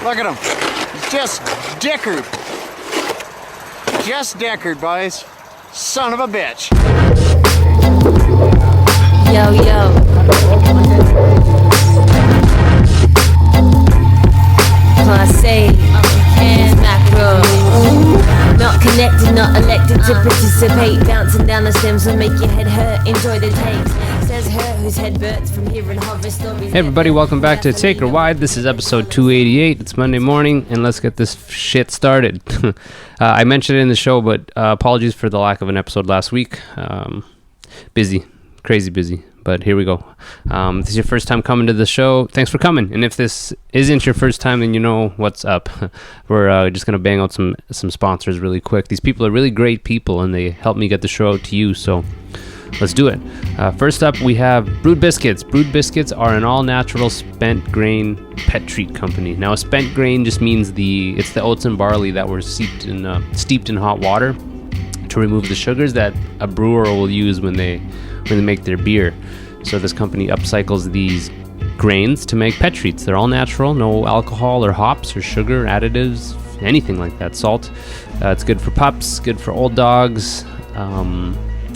Look at him. He's just dickered. Just dickered, boys. Son of a bitch. Yo, yo. Class A, and macro. Not connected, not elected to participate. Bouncing down the stems will make your head hurt. Enjoy the takes. Says her whose head burns from hearing horror stories. Hey everybody, welcome back to Take or Wide. This is episode 288. It's Monday morning, and let's get this shit started. I mentioned it in the show, but apologies for the lack of an episode last week. Busy, crazy busy, but here we go. If this is your first time coming to the show, thanks for coming. And if this isn't your first time, then you know what's up. We're just going to bang out some sponsors really quick. These people are really great people, and they help me get the show out to you, so let's do it. First up, we have Brewed Biscuits. Brewed Biscuits are an all-natural spent grain pet treat company. Now, a spent grain just means it's the oats and barley that were steeped in hot water to remove the sugars that a brewer will use when they make their beer. So this company upcycles these grains to make pet treats. They're all natural, no alcohol or hops or sugar, additives, anything like that. Salt. It's good for pups, good for old dogs.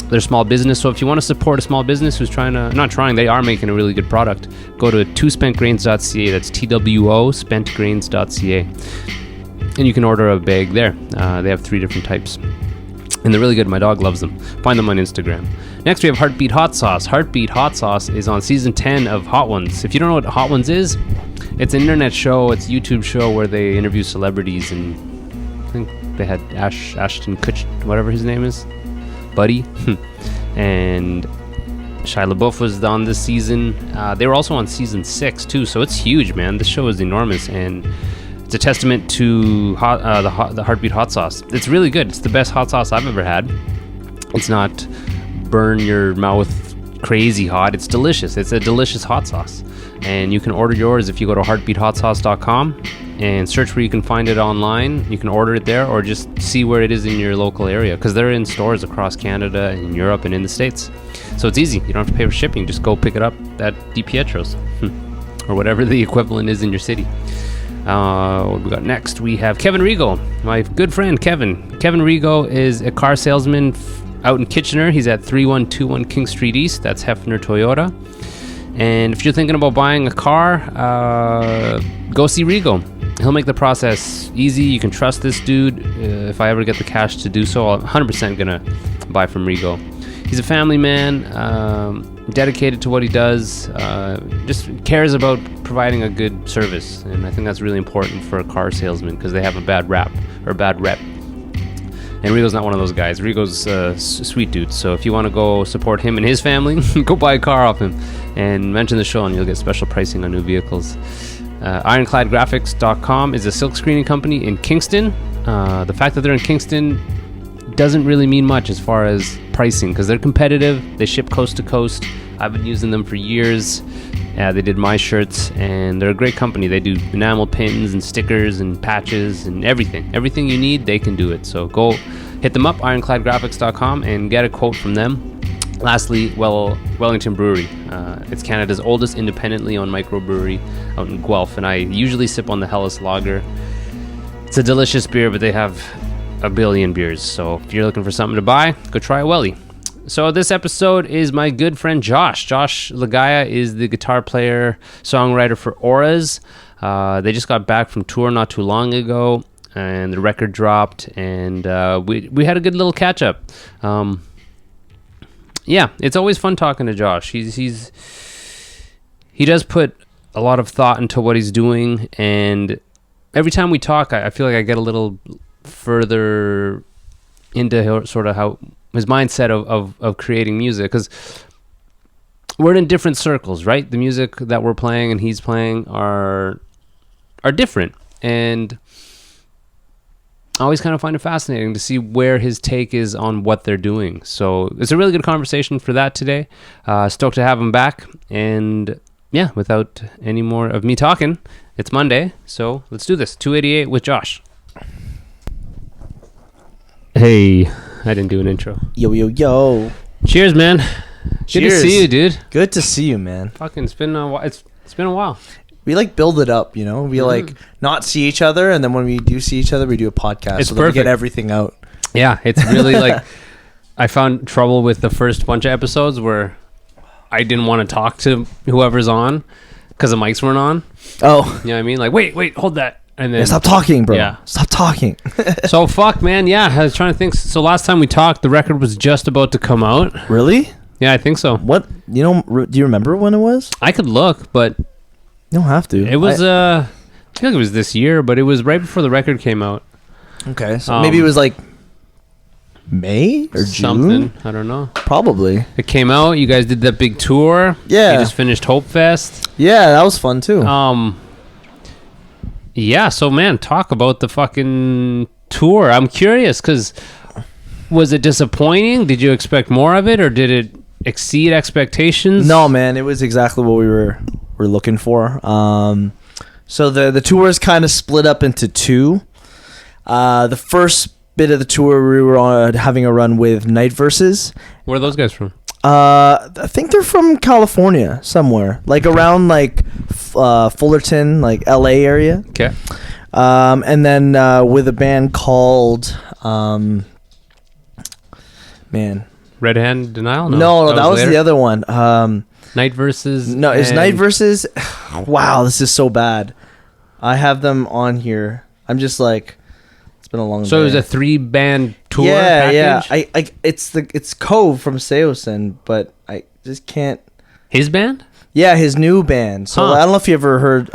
They're a small business, so if you want to support a small business who's they are making a really good product, go to twospentgrains.ca. That's TWO spentgrains.ca, and you can order a bag there. They have 3 different types, and they're really good. My dog loves them. Find them on Instagram. Next, we have Heartbeat Hot Sauce. Heartbeat Hot Sauce is on season 10 of Hot Ones. If you don't know what Hot Ones is, it's an internet show. It's a YouTube show where they interview celebrities, and I think they had Ashton Kutcher, whatever his name is, Buddy, and Shia LaBeouf was on this season. They were also on season 6 too, so it's huge, man. This show is enormous, and it's a testament to the Heartbeat Hot Sauce. It's really good. It's the best hot sauce I've ever had. It's not burn your mouth crazy hot. It's delicious. It's a delicious hot sauce, and you can order yours if you go to heartbeathotsauce.com and search where you can find it online. You can order it there, or just see where it is in your local area, because they're in stores across Canada and Europe and in the States. So it's easy. You don't have to pay for shipping. Just go pick it up at DiPietro's or whatever the equivalent is in your city. What we got next? We have Kevin Rigo, my good friend Kevin. Kevin Rigo is a car salesman out in Kitchener. He's at 3121 King Street East. That's Hefner Toyota. And if you're thinking about buying a car, go see Rigo. He'll make the process easy. You can trust this dude. If I ever get the cash to do so, I'm 100% gonna buy from Rigo. He's a family man, dedicated to what he does, just cares about providing a good service. And I think that's really important for a car salesman, because they have a bad rep. And Rigo's not one of those guys. Rigo's a sweet dude. So if you want to go support him and his family, go buy a car off him and mention the show, and you'll get special pricing on new vehicles. IroncladGraphics.com is a silk screening company in Kingston. The fact that they're in Kingston doesn't really mean much as far as pricing, because they're competitive. They ship coast to coast. I've been using them for years. They did my shirts, and they're a great company. They do enamel pins and stickers and patches and everything. Everything you need, they can do it. So go hit them up, ironcladgraphics.com, and get a quote from them. Lastly, Wellington Brewery. It's Canada's oldest independently owned microbrewery out in Guelph, and I usually sip on the Hellas Lager. It's a delicious beer, but they have a billion beers. So if you're looking for something to buy, go try a Welly. So this episode is my good friend Josh. Josh Ligaya is the guitar player, songwriter for Auras. They just got back from tour not too long ago, and the record dropped, and we had a good little catch up. Yeah, it's always fun talking to Josh. He does put a lot of thought into what he's doing, and every time we talk, I feel like I get a little further into sort of how his mindset of creating music, because we're in different circles, right? The music that we're playing and he's playing are different, and I always kind of find it fascinating to see where his take is on what they're doing. So it's a really good conversation for that today. Stoked to have him back, and yeah, without any more of me talking, it's Monday, so let's do this. 288 with Josh. Hey, I didn't do an intro. Yo, yo, yo. Cheers, man. Cheers. Good to see you, dude. Good to see you, man. Fucking, it's been a while. It's been a while. we like build it up, you know. We like not see each other, and then when we do see each other, we do a podcast. It's so that we perfect. get everything out. Yeah, it's really like I found trouble with the first bunch of episodes where I didn't want to talk to whoever's on because the mics weren't on. Oh, You know what I mean? Like, wait, hold that. And then yeah, stop talking, bro. Yeah. Stop talking. So fuck, man. Yeah, I was trying to think. So last time we talked, the record was just about to come out. Really? Yeah, I think so. What? You know? Do you remember when it was? I could look, but You don't have to. it was. I feel like it was this year, but it was right before the record came out. Okay, so maybe it was like May or June. Something. I don't know. Probably. It came out. You guys did that big tour. Yeah. You just finished Hope Fest. Yeah, that was fun too. Yeah. So man, talk about the fucking tour. I'm curious because was it disappointing? Did you expect more of it, or did it exceed expectations? No, man, it was exactly what we were looking for. So the tour is kind of split up into two. The first bit of the tour, we were having a run with Night Verses. Where are those guys from? I think they're from California somewhere, like around like Fullerton, like LA area. Okay. And then with a band called Red Hand Denial? No, that was later? the other one. Night Versus. No, it's and- Night Versus. Wow, this is so bad. I have them on here. I'm just like, it's been a long. So day. it was a 3-band tour. Yeah, package? yeah. it's Cove from Seosin, but I just can't. His band? Yeah, his new band. So Huh. I don't know if you ever heard.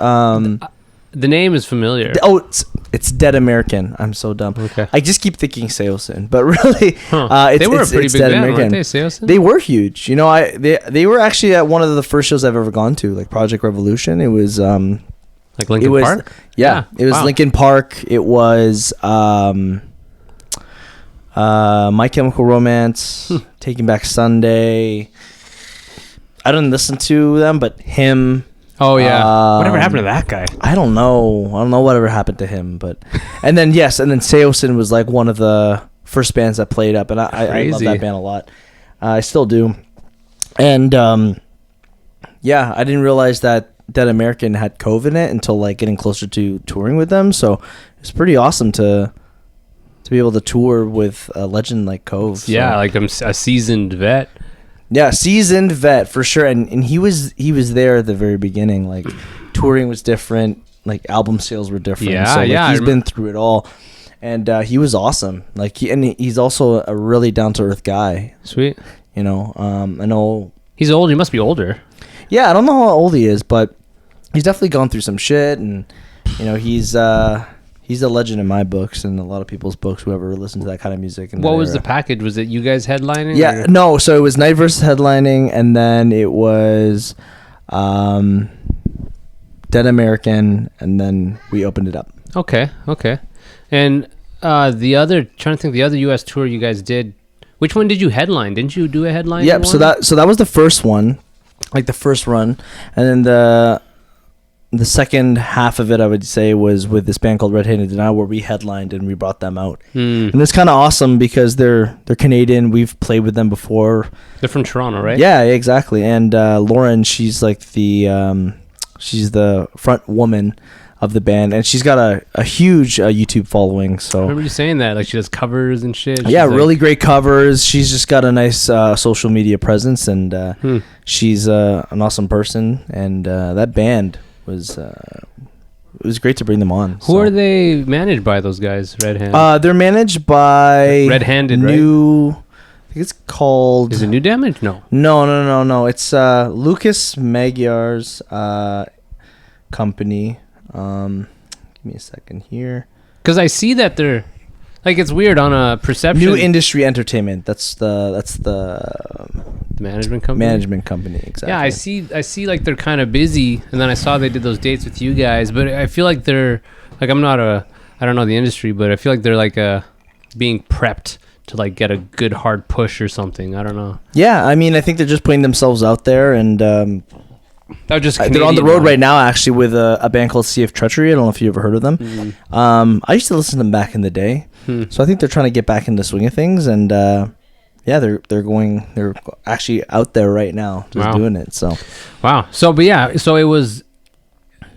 The name is familiar. It's Dead American. I'm so dumb. Okay. I just keep thinking Seosin, but really, Huh. it's, They were a it's, pretty it's big Dead band, American. weren't they, Seosin? They were huge. You know, they were actually at one of the first shows I've ever gone to, like Project Revolution. It was Like Linkin it was, Park? Yeah, it was wow. Linkin Park. It was My Chemical Romance, Taking Back Sunday. I didn't listen to them, but him. Oh, yeah. Whatever happened to that guy? I don't know. Whatever happened to him, but and then Seosin was like one of the first bands that played up, and I love Crazy. that band a lot. I still do, and yeah, I didn't realize that Dead American had Cove in it until like getting closer to touring with them. So it's pretty awesome to be able to tour with a legend like Cove. So. Yeah, like I'm a seasoned vet. Yeah, seasoned vet for sure, and he was there at the very beginning. Like touring was different, like album sales were different. Yeah, so, like, yeah, he's been through it all, and he was awesome. Like he's also a really down to earth guy. Sweet. You know, I know. He's old. He must be older. Yeah, I don't know how old he is, but he's definitely gone through some shit, and you know he's a legend in my books and a lot of people's books. Whoever listened to that kind of music. What was the package? Was it you guys headlining? Yeah, or? no. So it was Night Versus headlining, and then it was Dead American, and then we opened it up. Okay. And the other U.S. tour you guys did, which one did you headline? Didn't you do a headline? Yep. So that was the first one, like the first run, and then the second half of it, I would say, was with this band called Red Handed Denial, where we headlined and we brought them out. And it's kind of awesome because they're Canadian. We've played with them before. They're from Toronto, right? Yeah, exactly. And Lauren, she's like she's the front woman of the band, and she's got a huge YouTube following. I So remember you saying that. Like she does covers and shit. yeah, She's, like, really great covers. She's just got a nice social media presence, and she's an awesome person. And that band was it was great to bring them on. Who are they managed by? Those guys, Red Hand. They're managed by Red-Handed, new. I think it's called. Is it New Damage? No. No. It's Lucas Magyar's company. Give me a second here. Because I see that they're like it's weird on a perception. New Industry Entertainment. That's the The management company. management company. Exactly. Yeah, I see like they're kind of busy, and then I saw they did those dates with you guys, but I feel like they're like I don't know the industry, but I feel like they're like being prepped to like get a good hard push or something. I don't know. Yeah, I mean, I think they're just putting themselves out there, and That was just they're on the road right now, actually, with a band called Sea of Treachery. I don't know if you ever heard of them. I used to listen to them back in the day, so I think they're trying to get back into the swing of things, and yeah, they're actually out there right now, just Wow. doing it. So Wow. So, but yeah, so it was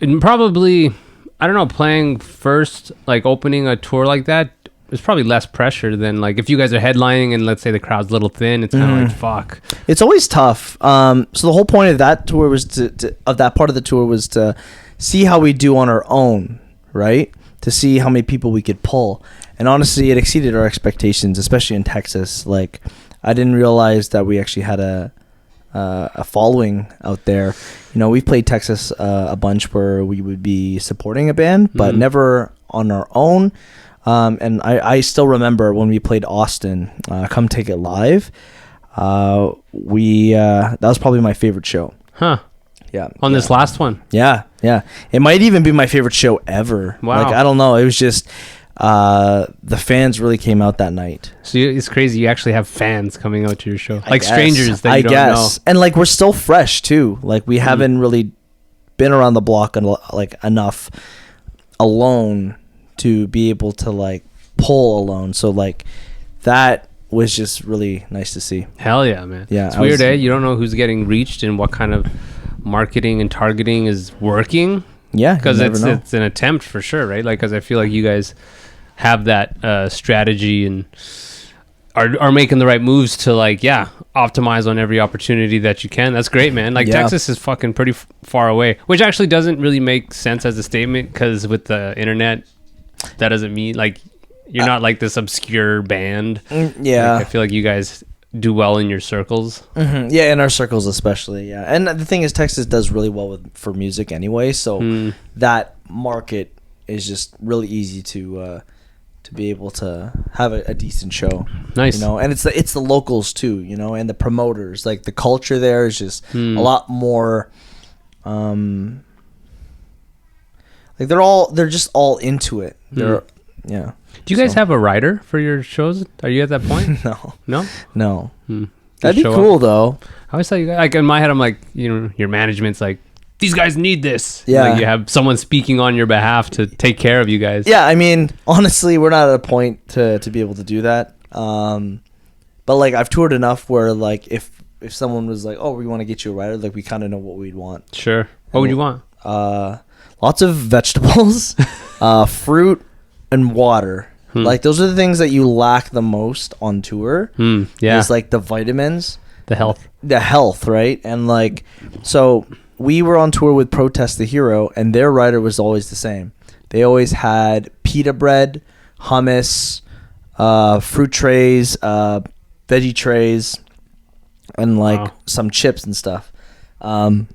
And probably, I don't know, playing first, like opening a tour like that, there's probably less pressure than like if you guys are headlining and let's say the crowd's a little thin, it's kind of like fuck. It's always tough. So the whole point of that tour was of that part of the tour was to see how we do on our own, right? To see how many people we could pull. And honestly, it exceeded our expectations, especially in Texas. Like, I didn't realize that we actually had a following out there. You know, we've played Texas a bunch where we would be supporting a band, but never on our own. And I still remember when we played Austin, Come Take It Live. That was probably my favorite show. Huh. Yeah. On this last one. Yeah. It might even be my favorite show ever. Wow. Like, I don't know. It was just the fans really came out that night. So it's crazy. You actually have fans coming out to your show, like strangers that you don't know. And like we're still fresh too. Like we haven't really been around the block like enough alone to be able to like pull alone. So like that was just really nice to see. Hell yeah, man. Yeah, it's weird, eh? You don't know who's getting reached and what kind of marketing and targeting is working. Yeah, because it's an attempt for sure, right? Like, because I feel like you guys have that strategy and are making the right moves to like optimize on every opportunity that you can. That's great, man. Like Texas is fucking pretty far away, which actually doesn't really make sense as a statement because with the internet, that doesn't mean like you're not like this obscure band. Yeah, like, I feel like you guys do well in your circles. Yeah, in our circles especially. Yeah, and the thing is, Texas does really well for music anyway, so that market is just really easy to be able to have a decent show. Nice. You know, and it's the locals too, you know, and the promoters. Like the culture there is just a lot more like they're just all into it. They're yeah. Do you guys have a writer for your shows? Are you at that point? No. That'd be cool though. I always thought you guys, like in my head I'm like, you know, your management's like, these guys need this. Yeah. Like you have someone speaking on your behalf to take care of you guys. Yeah, I mean, honestly, we're not at a point to be able to do that. But like I've toured enough where like if someone was like, "Oh, we want to get you a writer," like we kind of know what we'd want. Sure. What would you want? Lots of vegetables, fruit, and water. Like those are the things that you lack the most on tour. Yeah. It's like the vitamins, the health, right? And like so we were on tour with Protest the Hero, and their writer was always the same. They always had pita bread, hummus, fruit trays, veggie trays, and like some chips and stuff. And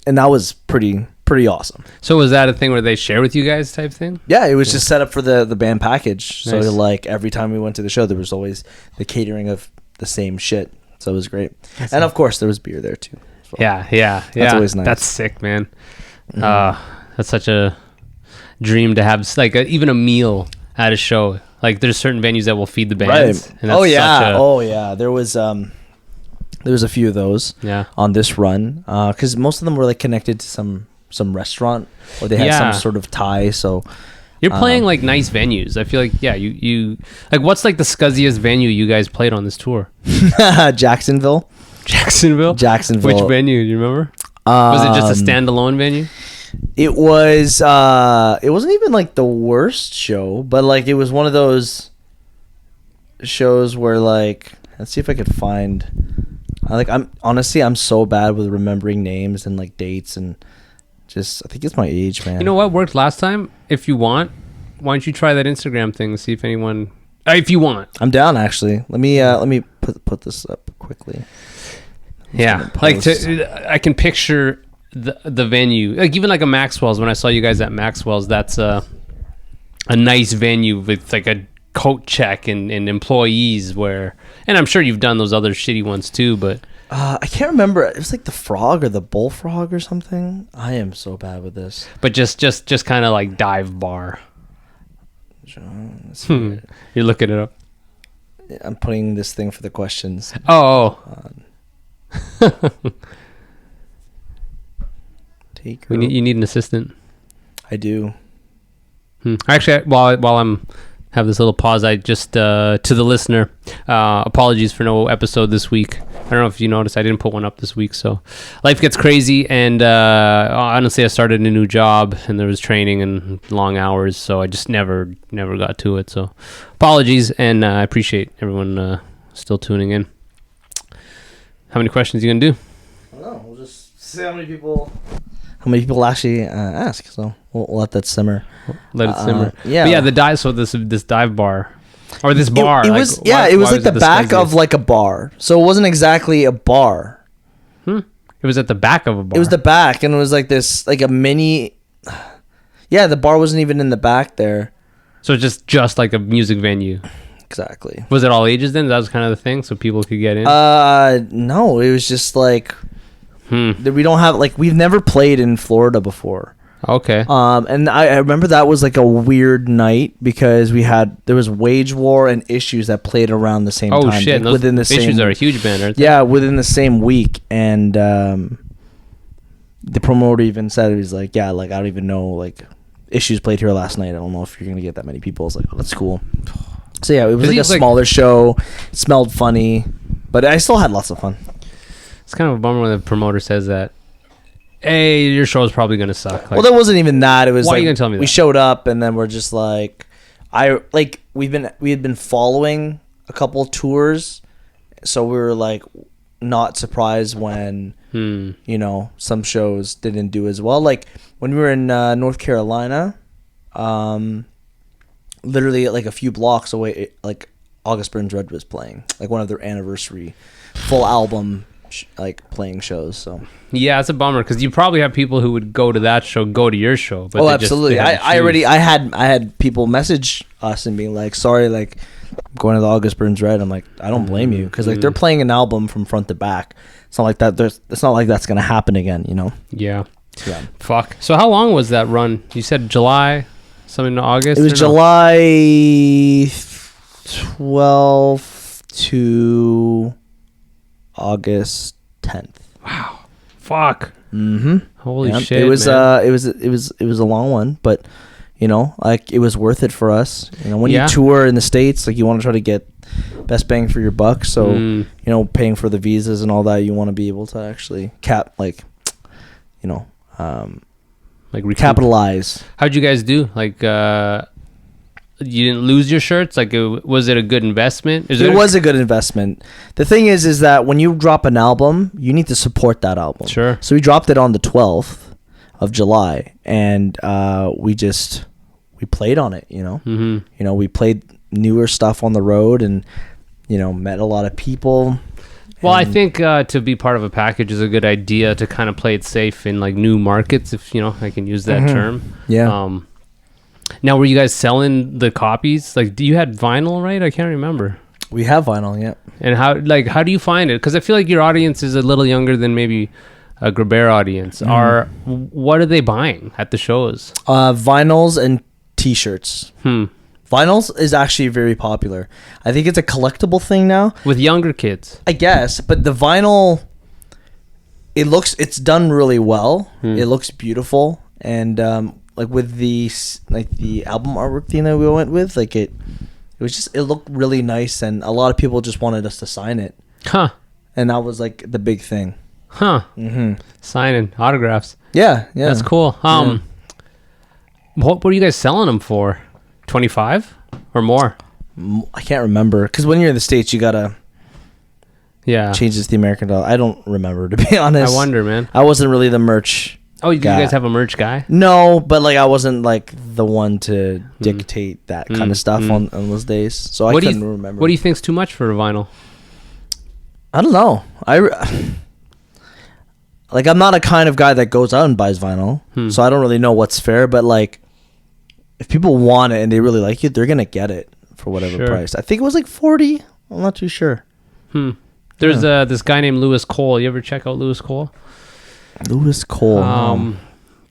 that was pretty awesome. So was that a thing where they share with you guys type thing? Yeah, it was just set up for the band package. Nice. So like every time we went to the show, there was always the catering of the same shit. So it was great. And of course, there was beer there too. So Yeah. That's always nice. That's sick, man. That's such a dream to have, like even a meal at a show. Like there's certain venues that will feed the bands. Right. And that's Oh yeah. There was a few of those. Yeah. On this run, because most of them were like connected to some restaurant or they had some sort of tie. So you're playing like nice venues. I feel like you like what's like the scuzziest venue you guys played on this tour? Jacksonville. Which venue? Do you remember? Was it just a standalone venue? It was. It wasn't even like the worst show, but like it was one of those shows where like let's see if I could find. I'm so bad with remembering names and like dates and just I think it's my age, man. You know what worked last time? If you want, why don't you try that Instagram thing and see if anyone. If you want, I'm down actually. Let me put this up quickly. Yeah, like I can picture the venue, like even like a Maxwell's. When I saw you guys at Maxwell's, that's a nice venue with like a coat check and employees where, and I'm sure you've done those other shitty ones too, but I can't remember. It was like the Frog or the Bullfrog or something. I am so bad with this. But just kind of like dive bar. You're looking it up. I'm putting this thing for the questions. Oh. You need an assistant. I do. Actually, while I'm have this little pause. I just to the listener, apologies for no episode this week. I don't know if you noticed, I didn't put one up this week. So life gets crazy, and honestly, I started a new job, and there was training and long hours, so I just never got to it. So apologies, and I appreciate everyone still tuning in. How many questions are you gonna do? I don't know. We'll just see how many people actually ask. So we'll let that simmer. Let it simmer. Yeah. But yeah, the dive. So this dive bar, or this bar. It was it was like the back of like a bar. So it wasn't exactly a bar. It was at the back of a bar. It was the back, and it was like this, like a mini. Yeah, the bar wasn't even in the back there. So it's just like a music venue. Exactly. Was it all ages then? That was kind of the thing, so people could get in. No, it was just like we don't have, like, we've never played in Florida before. Okay. And I remember that was like a weird night because there was Wage War and Issues that played around the same time. Oh shit! Like, within the Issues same, are a huge band, aren't they? Yeah, within the same week, and the promoter even said, he was like, yeah, like I don't even know, like Issues played here last night. I don't know if you're gonna get that many people. I was like, oh, that's cool. So yeah, it was like a smaller show. It smelled funny, but I still had lots of fun. It's kind of a bummer when the promoter says that. Hey, your show is probably gonna suck. Like, Well, there wasn't even that. It was Why are like you gonna tell me we that? showed up and then we're just like, we had been following a couple tours, so we were like not surprised when you know, some shows didn't do as well. Like when we were in North Carolina, literally like a few blocks away, like August Burns Red was playing, like one of their anniversary full album like playing shows. So yeah, it's a bummer because you probably have people who would go to that show, go to your show. But absolutely. I had people message us and being like, sorry, like I'm going to the August Burns Red. I'm like, I don't blame you, because like they're playing an album from front to back. It's not like that. It's not like that's gonna happen again, you know. Yeah. Yeah. Fuck. So how long was that run? You said July, something to August. It was July 12th to August 10th. Wow. Fuck. Mm-hmm. Holy shit. It was man. it was a long one, but you know, like it was worth it for us. You know, when Yeah. you tour in the States, like you want to try to get best bang for your buck. So you know, paying for the visas and all that, you want to be able to actually capitalize. How'd you guys do? Like, you didn't lose your shirts? Like, was it a good investment? It was a good investment. The thing is that when you drop an album, you need to support that album. Sure. So we dropped it on the 12th of July, and we played on it. You know, you know, we played newer stuff on the road, and you know, met a lot of people. Well, I think to be part of a package is a good idea to kind of play it safe in like new markets, if you know I can use that term. Yeah. Now, were you guys selling the copies? Like, you had vinyl, right? I can't remember. We have vinyl, yeah. And how do you find it? Because I feel like your audience is a little younger than maybe a Grabber audience. What are they buying at the shows? Vinyls and T-shirts. Vinyls is actually very popular. I think it's a collectible thing now. With younger kids. I guess, but the vinyl, it's done really well. It looks beautiful, and like with the album artwork thing that we went with, like it looked really nice, and a lot of people just wanted us to sign it. Huh. And that was like the big thing. Huh. Signing autographs. Yeah. That's cool. What were you guys selling them for? 25 or more? I can't remember, because when you're in the States, you gotta change this to the American dollar. I don't remember, to be honest. I wonder, man. I wasn't really the merch. Oh, you guy. guys have a merch guy? No, but like I wasn't like the one to dictate that kind of stuff on those days. So I couldn't remember. What do you think's too much for a vinyl? I don't know. Like I'm not a kind of guy that goes out and buys vinyl, so I don't really know what's fair. But like, if people want it and they really like it, they're gonna get it for whatever price. I think it was like 40. I'm not too sure. There's this guy named Lewis Cole. You ever check out Lewis Cole? Lewis Cole.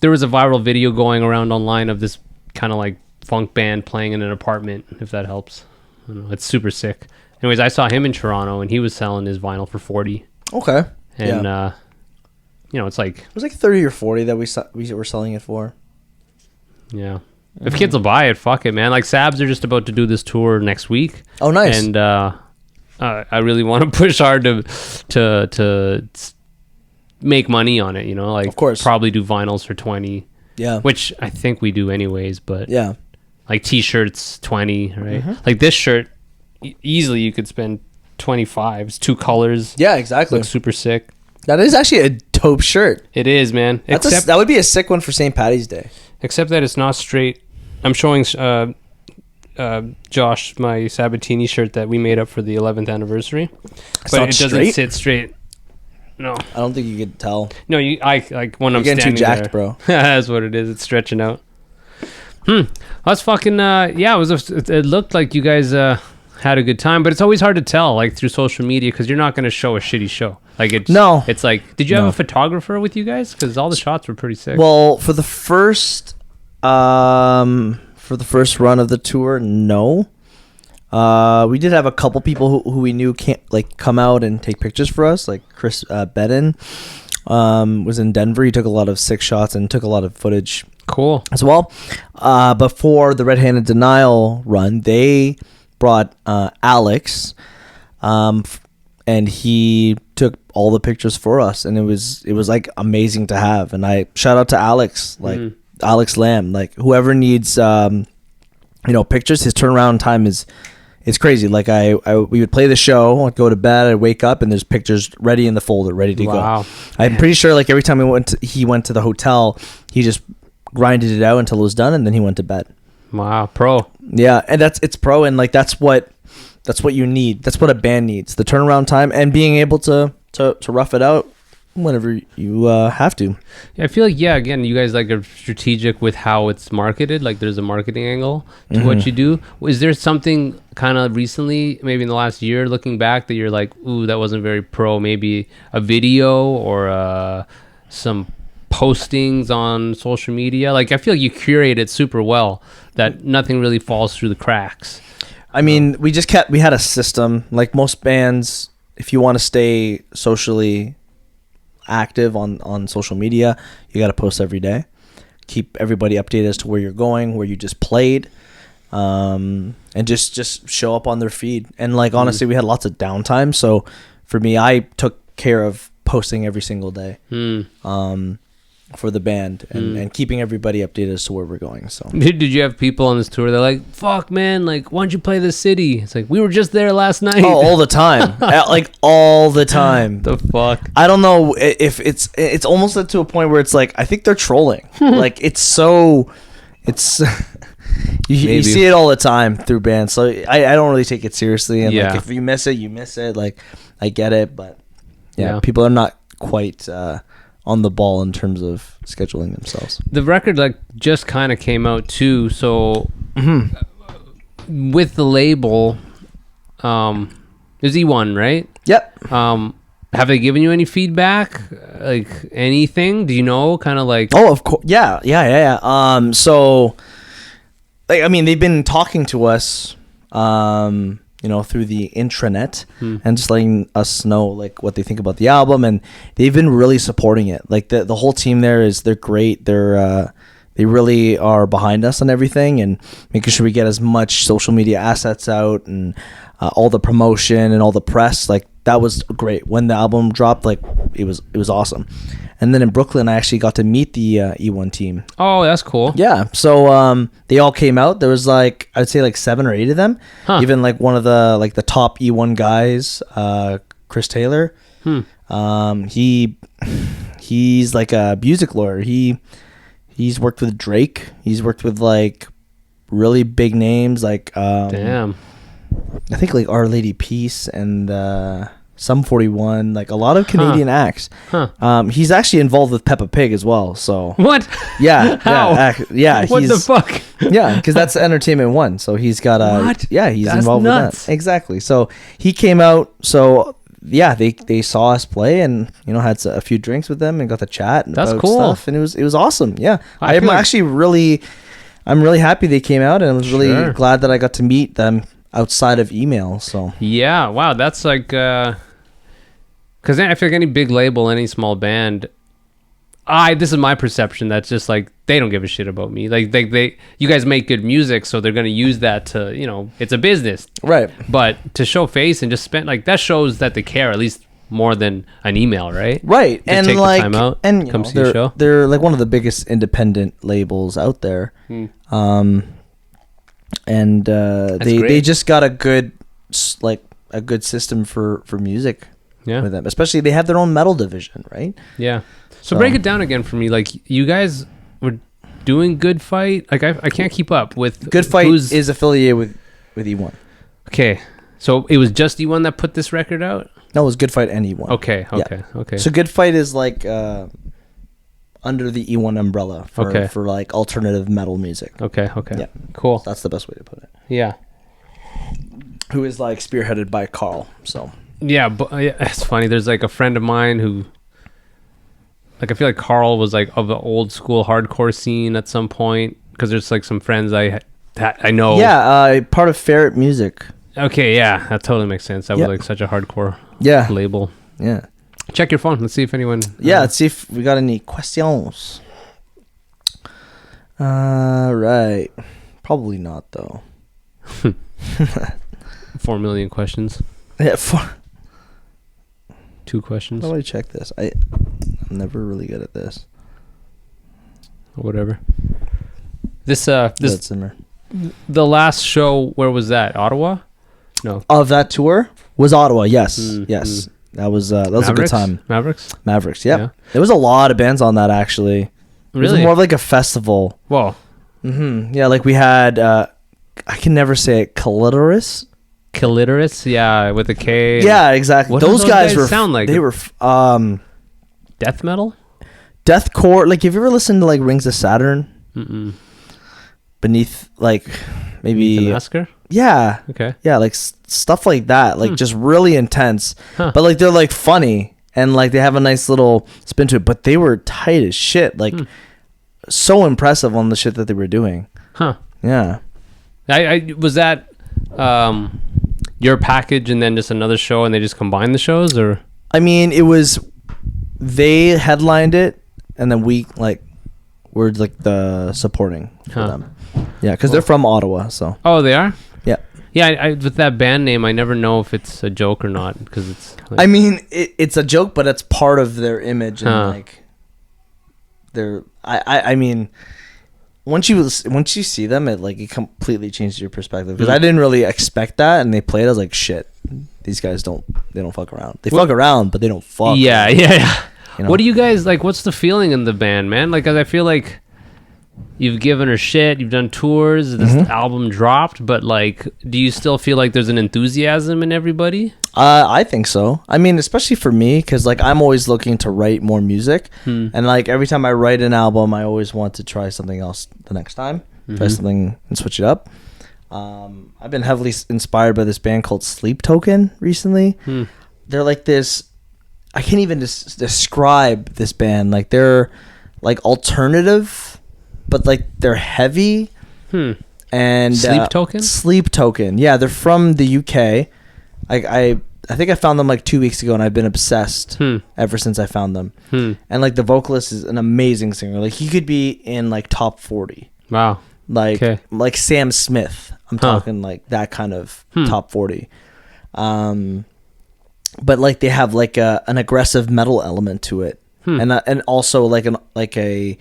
There was a viral video going around online of this kind of like funk band playing in an apartment, if that helps. I don't know, it's super sick. Anyways, I saw him in Toronto, and he was selling his vinyl for 40. Okay. And you know, it's like it was like 30 or 40 that we were selling it for. Yeah. If kids will buy it, fuck it, man. Like Sabs are just about to do this tour next week. Oh, nice. And I really want to push hard to make money on it. You know, like of course, probably do vinyls for 20. Yeah, which I think we do anyways. But yeah, like T-shirts 20, right? Mm-hmm. Like this shirt, easily you could spend 25. It's 2 colors. Yeah, exactly. Looks super sick. That is actually a dope shirt. It is, man. That would be a sick one for St. Patty's Day. Except that it's not straight. I'm showing Josh my Sabatini shirt that we made up for the 11th anniversary, but it doesn't sit straight. No, I don't think you could tell. No, I like when I'm getting standing too jacked, there, bro. That's what it is. It's stretching out. That's fucking. Yeah, it looked like you guys had a good time, but it's always hard to tell, like through social media, because you're not going to show a shitty show. Like it's like, did you have a photographer with you guys? Because all the shots were pretty sick. Well, for the first run of the tour, no. We did have a couple people who we knew can't come out and take pictures for us. Like Chris Bedin was in Denver. He took a lot of sick shots and took a lot of footage. Cool as well. But for the Red Handed Denial run, they brought Alex, and he took all the pictures for us, and it was like amazing to have. And I shout out to Alex, Alex Lamb, like whoever needs pictures. His turnaround time is crazy. Like we would play the show, I'd go to bed, I'd wake up, and there's pictures ready in the folder, ready to go. I'm pretty sure like every time he went to the hotel, he just grinded it out until it was done, and then he went to bed. Wow, pro. Yeah, and it's pro, and like that's what you need. That's what a band needs: the turnaround time and being able to rough it out whenever you have to. Yeah, I feel like again, you guys like are strategic with how it's marketed. Like there's a marketing angle to what you do. Is there something kind of recently, maybe in the last year, looking back, that you're like, ooh, that wasn't very pro? Maybe a video or some postings on social media. Like I feel like you curate it super well that nothing really falls through the cracks. I mean, we had a system. Like most bands, if you want to stay socially active on social media, you got to post every day. Keep everybody updated as to where you're going, where you just played, and just show up on their feed. And like honestly, we had lots of downtime, so for me, I took care of posting every single day. For the band and keeping everybody updated as to where we're going. So did you have people on this tour? They're like, "Fuck, man! Like, why don't you play this city?" It's like we were just there last night. Oh, all the time, like all the time. The fuck! I don't know if it's almost to a point where it's like I think they're trolling. Like you see it all the time through bands. So I don't really take it seriously. And like if you miss it, you miss it. Like I get it, but people are not quite on the ball in terms of scheduling themselves. The record like just kind of came out too, so with the label, is E1, right? Yep. Have they given you any feedback, like anything? Do you know, kind of like? Oh, of course. Yeah. So, like, I mean, they've been talking to us, through the intranet and just letting us know like what they think about the album, and they've been really supporting it. Like the whole team there they're great. They really are behind us on everything and making sure we get as much social media assets out and all the promotion and all the press. Like that was great when the album dropped. Like it was awesome. And then in Brooklyn, I actually got to meet the E1 team. Oh, that's cool. Yeah. So they all came out. There was like, I'd say like 7 or 8 of them. Huh. Even like one of the top E1 guys, Chris Taylor. He's like a music lawyer. He's worked with Drake. He's worked with like really big names like damn. I think like Our Lady Peace and Sum 41, like a lot of Canadian acts. He's actually involved with Peppa Pig as well. So what? Yeah. How? Yeah. What the fuck? Yeah, because that's Entertainment One. So he's got a. What? Yeah, he's that's involved nuts. with that. Exactly. So he came out. So yeah, they saw us play and had a few drinks with them and got to chat. And that's about cool. Stuff, and it was awesome. Yeah, I'm actually really happy they came out, and I was really glad that I got to meet them outside of email. So yeah, wow, that's like because I feel like any big label, any small band, this is my perception. That's just like they don't give a shit about me. Like you guys make good music, so they're gonna use that to, you know, it's a business, Right. but to show face and just spend like that shows that they care at least more than an email, right? Right. To And take the like, time out, and you come know, see the they're, show. they're like one of the biggest independent labels out there. And they great. just got a good system for music Yeah. with them. Especially they have their own metal division, right? Yeah. So break it down again for me. Like you guys were doing Good Fight. Like I can't keep up with Good Fight who's- is affiliated with E1. Okay. So it was just E1 that put this record out? No, it was Good Fight and E1. Okay. Yeah. Okay. So Good Fight is like under the E1 umbrella for like alternative metal music. Okay. Yeah. Cool. That's the best way to put it. Yeah. Who is like spearheaded by Carl. So Yeah, but it's funny. There's like a friend of mine who, like, I feel like Carl was like of the old school hardcore scene at some point, because there's like some friends I know. yeah, part of Ferret Music. Okay, yeah, that totally makes sense. That Yeah. was like such a hardcore Yeah. label. Yeah. Check your phone. Let's see if anyone. Yeah, let's see if we got any questions. Right. Probably not though. 4 million questions. Yeah, 2 questions. how do I check this? I'm never really good at this. Or whatever. This That's Zimmer. the last show. Where was that? Ottawa? No. Of that tour was Ottawa. Yes, yes. That was a good time. Mavericks. Yep. Yeah. There was a lot of bands on that actually. It was Really? more of like a festival. Whoa. Yeah, like we had. I can never say it. Clitoris. Clitoris. Yeah, with a K. Yeah, exactly. What do Those those guys guys were. sound like? They were. Death metal. Deathcore. Like, have you ever listened to like Rings of Saturn? Mm-mm. Beneath, like, maybe. The Massacre. Yeah. Okay. Yeah, like stuff like that. Like just really intense. Huh. But like they're like funny and like they have a nice little spin to it. But they were tight as shit. Like so impressive on the shit that they were doing. Huh. Yeah. I was that your package and then just another show and they just combined the shows, or? I mean, it was they headlined it and then we like were like the supporting for them. Yeah, because they're from Ottawa, so. Oh, they are? Yeah. Yeah, I with that band name, I never know if it's a joke or not, because it's like, I mean, it's a joke, but it's part of their image and like their. I mean, once you see them, it completely changes your perspective, because I didn't really expect that, and they played. I was like, shit, these guys don't fuck around. They fuck around, but they don't fuck. yeah. You know? What do you guys like? What's the feeling in the band, man? Like, 'cause I feel like you've given her shit, you've done tours, this album dropped, but like, do you still feel like there's an enthusiasm in everybody? I think so. I mean, especially for me, because like I'm always looking to write more music, and like every time I write an album, I always want to try something else the next time, try something and switch it up. I've been heavily inspired by this band called Sleep Token recently. They're like this. I can't even describe this band. Like they're like alternative, but like they're heavy. And Sleep Token? Sleep Token. Yeah, they're from the UK. I think I found them like 2 weeks ago, and I've been obsessed ever since I found them. And like the vocalist is an amazing singer. Like he could be in like top 40. Wow. Like Sam Smith. I'm talking like that kind of top 40. But like they have like an aggressive metal element to it, and also like a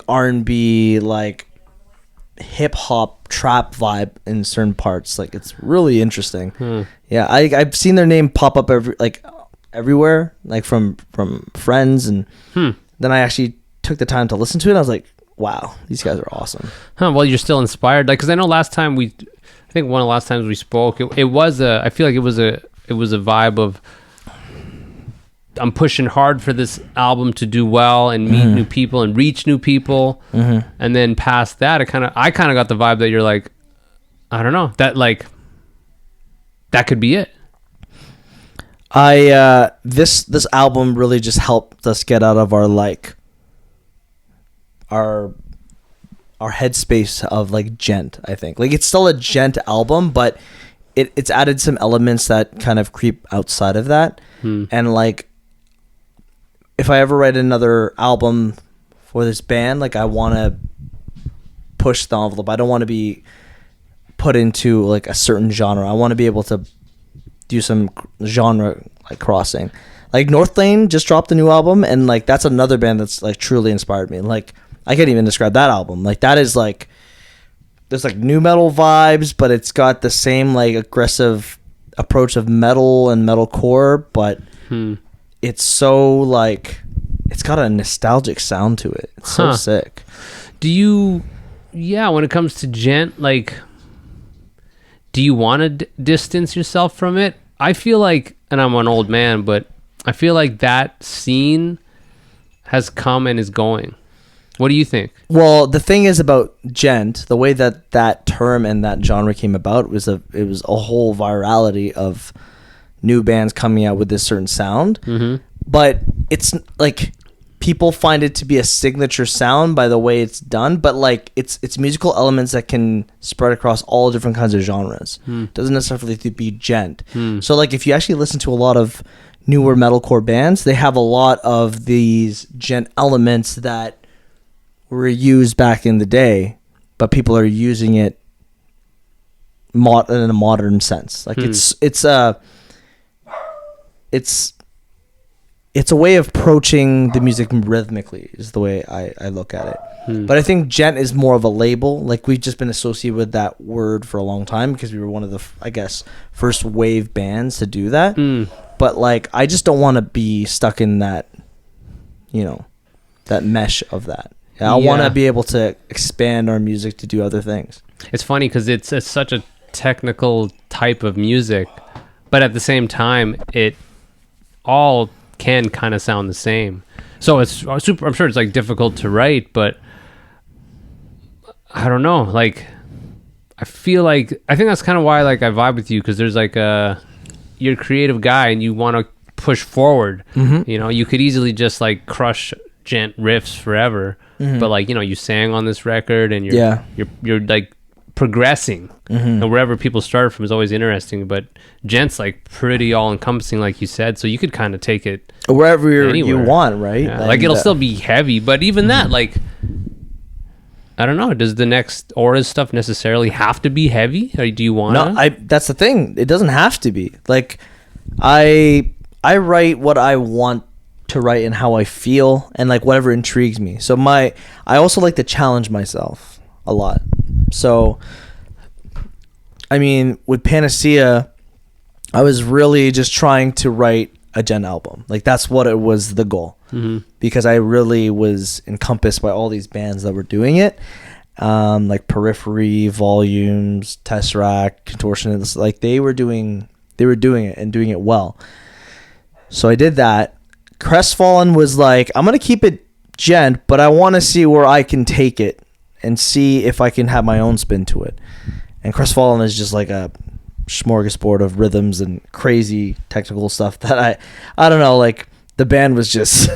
R&B, like hip hop trap vibe in certain parts. Like it's really interesting. Yeah, I've seen their name pop up everywhere, like from friends, and then I actually took the time to listen to it. And I was like, wow, these guys are awesome. Well, you're still inspired, like, because I know last time I think one of the last times we spoke, I feel like it was a vibe of I'm pushing hard for this album to do well and meet new people and reach new people, and then past that, I kind of got the vibe that you're like, I don't know, that like that could be it. This album really just helped us get out of our headspace of like gent. I think like it's still a gent album, but it's added some elements that kind of creep outside of that, and like if I ever write another album for this band, like I want to push the envelope. I don't want to be put into like a certain genre. I want to be able to do some genre like crossing. Like North Lane just dropped a new album, and like that's another band that's like truly inspired me. And like I can't even describe that album. Like that is like there's like new metal vibes, but it's got the same like aggressive approach of metal and metalcore, but it's so like it's got a nostalgic sound to it. It's so sick. Do you when it comes to gent, like do you want to distance yourself from it? I feel like, and I'm an old man, but I feel like that scene has come and is going. What do you think? Well, the thing is about gent, the way that that term and that genre came about it was a whole virality of new bands coming out with this certain sound. Mm-hmm. But it's like people find it to be a signature sound by the way it's done, but like it's musical elements that can spread across all different kinds of genres. Doesn't necessarily have to be gent. So like if you actually listen to a lot of newer metalcore bands, they have a lot of these gent elements that were used back in the day, but people are using it in a modern sense. Like it's a way of approaching the music rhythmically is the way I look at it. But I think gent is more of a label. Like we've just been associated with that word for a long time because we were one of the, I guess, first wave bands to do that. But like, I just don't want to be stuck in that, that mesh of that. I want to be able to expand our music to do other things. It's funny because it's such a technical type of music, but at the same time, it all can kind of sound the same. So it's super. I'm sure it's like difficult to write, but I don't know. Like, I think that's kind of why like I vibe with you because there's like you're a creative guy and you want to push forward. Mm-hmm. You could easily just like crush gent riffs forever, but like you sang on this record and you're like progressing, and wherever people start from is always interesting, but gent's like pretty all-encompassing like you said, so you could kind of take it wherever you want, right? Like it'll still be heavy, but even that, like I don't know, does the next Aura's stuff necessarily have to be heavy, or do you want that's the thing, it doesn't have to be. Like I write what I want to write and how I feel and like whatever intrigues me. So I also like to challenge myself a lot. So I mean with Panacea I was really just trying to write a gent album. Like that's what it was, the goal. Because I really was encompassed by all these bands that were doing it, like Periphery, Volumes, Tesseract, Contortionists. Like they were doing it and doing it well. So I did that. Crestfallen was like, I'm gonna keep it gent, but I want to see where I can take it and see if I can have my own spin to it. And Crestfallen is just like a smorgasbord of rhythms and crazy technical stuff that I don't know, like the band was just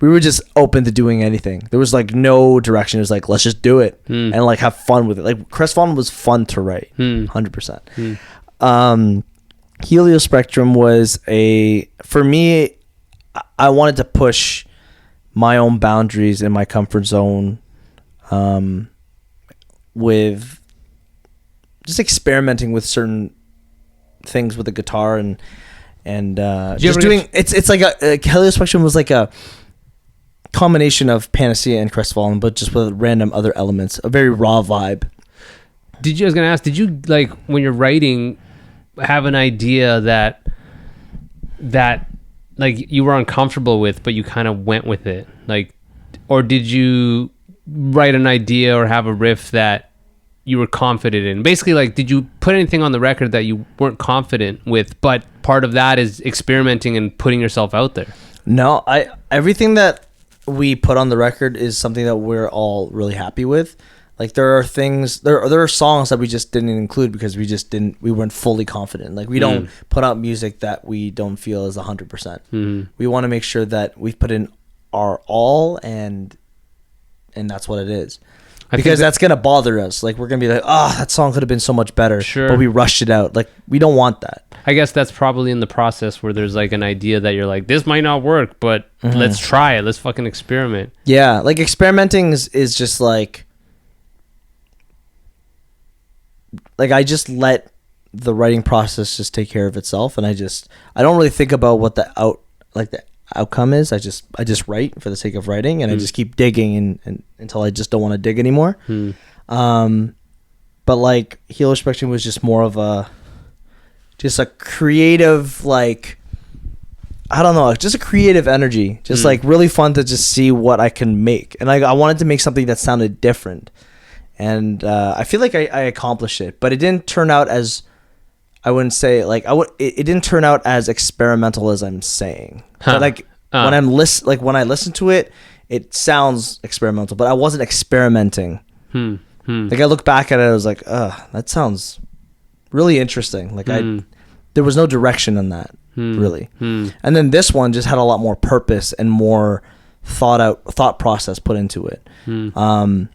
we were just open to doing anything. There was like no direction. It was like, let's just do it and like have fun with it. Like Crestfallen was fun to write. 100%. Heliospectrum was for me, I wanted to push my own boundaries in my comfort zone with just experimenting with certain things with the guitar and just doing it's like a Heliospectrum was like a combination of Panacea and Crestfallen, but just with random other elements, a very raw vibe. I was gonna ask, did you like when you're writing have an idea that like you were uncomfortable with, but you kind of went with it, like, or did you write an idea or have a riff that you were confident in? Basically, like, did you put anything on the record that you weren't confident with, but part of that is experimenting and putting yourself out there? No, everything that we put on the record is something that we're all really happy with. Like there are things, there are songs that we just didn't include because we weren't fully confident. Like we don't put out music that we don't feel is 100%. We want to make sure that we've put in our all and that's what it is. Because that's going to bother us. Like we're going to be like, that song could have been so much better. Sure. But we rushed it out. Like we don't want that. I guess that's probably in the process where there's like an idea that you're like, this might not work, but let's try it. Let's fucking experiment. Yeah, like experimenting is just like I just let the writing process just take care of itself, and I don't really think about what the outcome is. I just write for the sake of writing, and I just keep digging and until I just don't want to dig anymore. But like Heel Inspection was just more of a creative, like, I don't know, just a creative energy, just like really fun to just see what I can make. And I wanted to make something that sounded different, and I feel like I accomplished it, but it didn't turn out as, I wouldn't say like it didn't turn out as experimental as I'm saying. But like when I listen to it, it sounds experimental, but I wasn't experimenting. Like I look back at it, I was like, that sounds really interesting. Like there was no direction in that really. And then this one just had a lot more purpose and more thought process put into it. In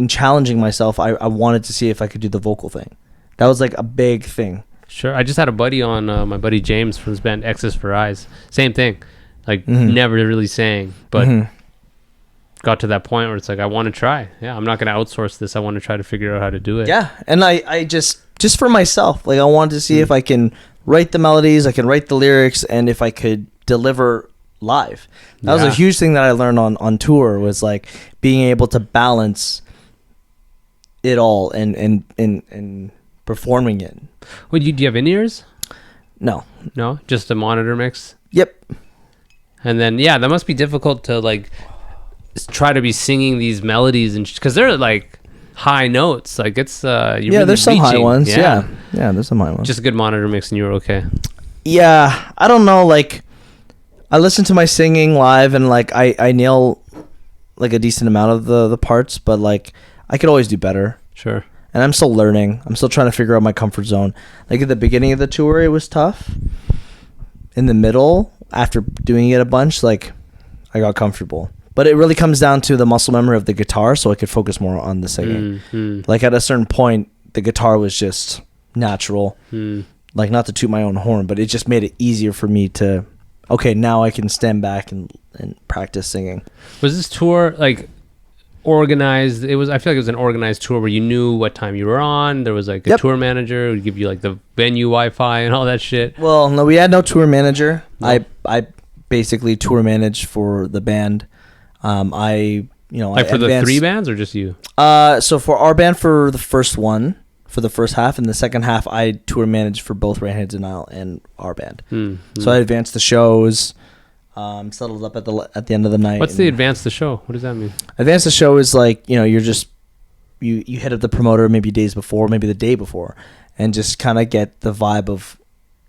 challenging myself, I wanted to see if I could do the vocal thing. That was like a big thing. Sure. I just had a buddy on, my buddy James from his band X's for Eyes. Same thing. Like never really sang, but got to that point where it's like, I want to try. Yeah, I'm not going to outsource this. I want to try to figure out how to do it. Yeah, and I just for myself, like I wanted to see if I can write the melodies, I can write the lyrics, and if I could deliver live. That was a huge thing that I learned on tour, was like being able to balance it all and performing it. Well, do you have in-ears? No, Just a monitor mix? Yep. And then, yeah, that must be difficult to like try to be singing these melodies, and because they're like high notes, like it's really there's some high reaching. ones. Yeah, there's some high ones. Just a good monitor mix and you were okay. Yeah, I don't know, like I listen to my singing live and like I nail like a decent amount of the parts, but like I could always do better. Sure. And I'm still learning. I'm still trying to figure out my comfort zone. Like at the beginning of the tour, it was tough. In the middle, after doing it a bunch, like I got comfortable. But it really comes down to the muscle memory of the guitar, so I could focus more on the singing. Like at a certain point, the guitar was just natural. Like not to toot my own horn, but it just made it easier for me to, okay, now I can stand back and practice singing. Was this tour like organized? I feel like it was an organized tour where you knew what time you were on. There was like a tour manager who would give you like the venue Wi-Fi and all that shit. Well, no, we had no tour manager. No. I basically tour managed for the band. For the three bands or just you? So for our band, for the first one, for the first half, and the second half, I tour managed for both Right Hand Denial and our band. So I advanced the shows, settled up at the end of the night. What's the advance the show? What does that mean? Advance the show is like, you're just you hit up the promoter maybe days before, maybe the day before, and just kind of get the vibe of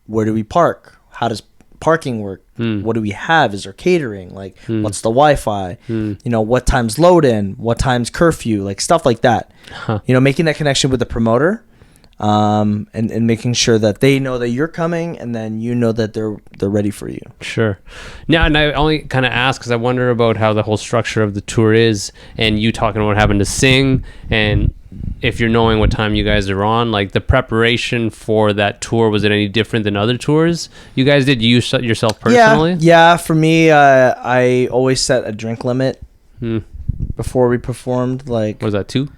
where do we park? How does parking work? What do we have? Is there catering? Like what's the Wi-Fi? What time's load in? What time's curfew? Like stuff like that. Making that connection with the promoter, and making sure that they know that you're coming, and then that they're ready for you. Sure. Now, and I only kind of ask because I wonder about how the whole structure of the tour is, and you talking about having to sing, and if you're knowing what time you guys are on, like the preparation for that tour, was it any different than other tours you guys did? You yourself personally? Yeah. For me, I always set a drink limit before we performed. Like, what was that, 2?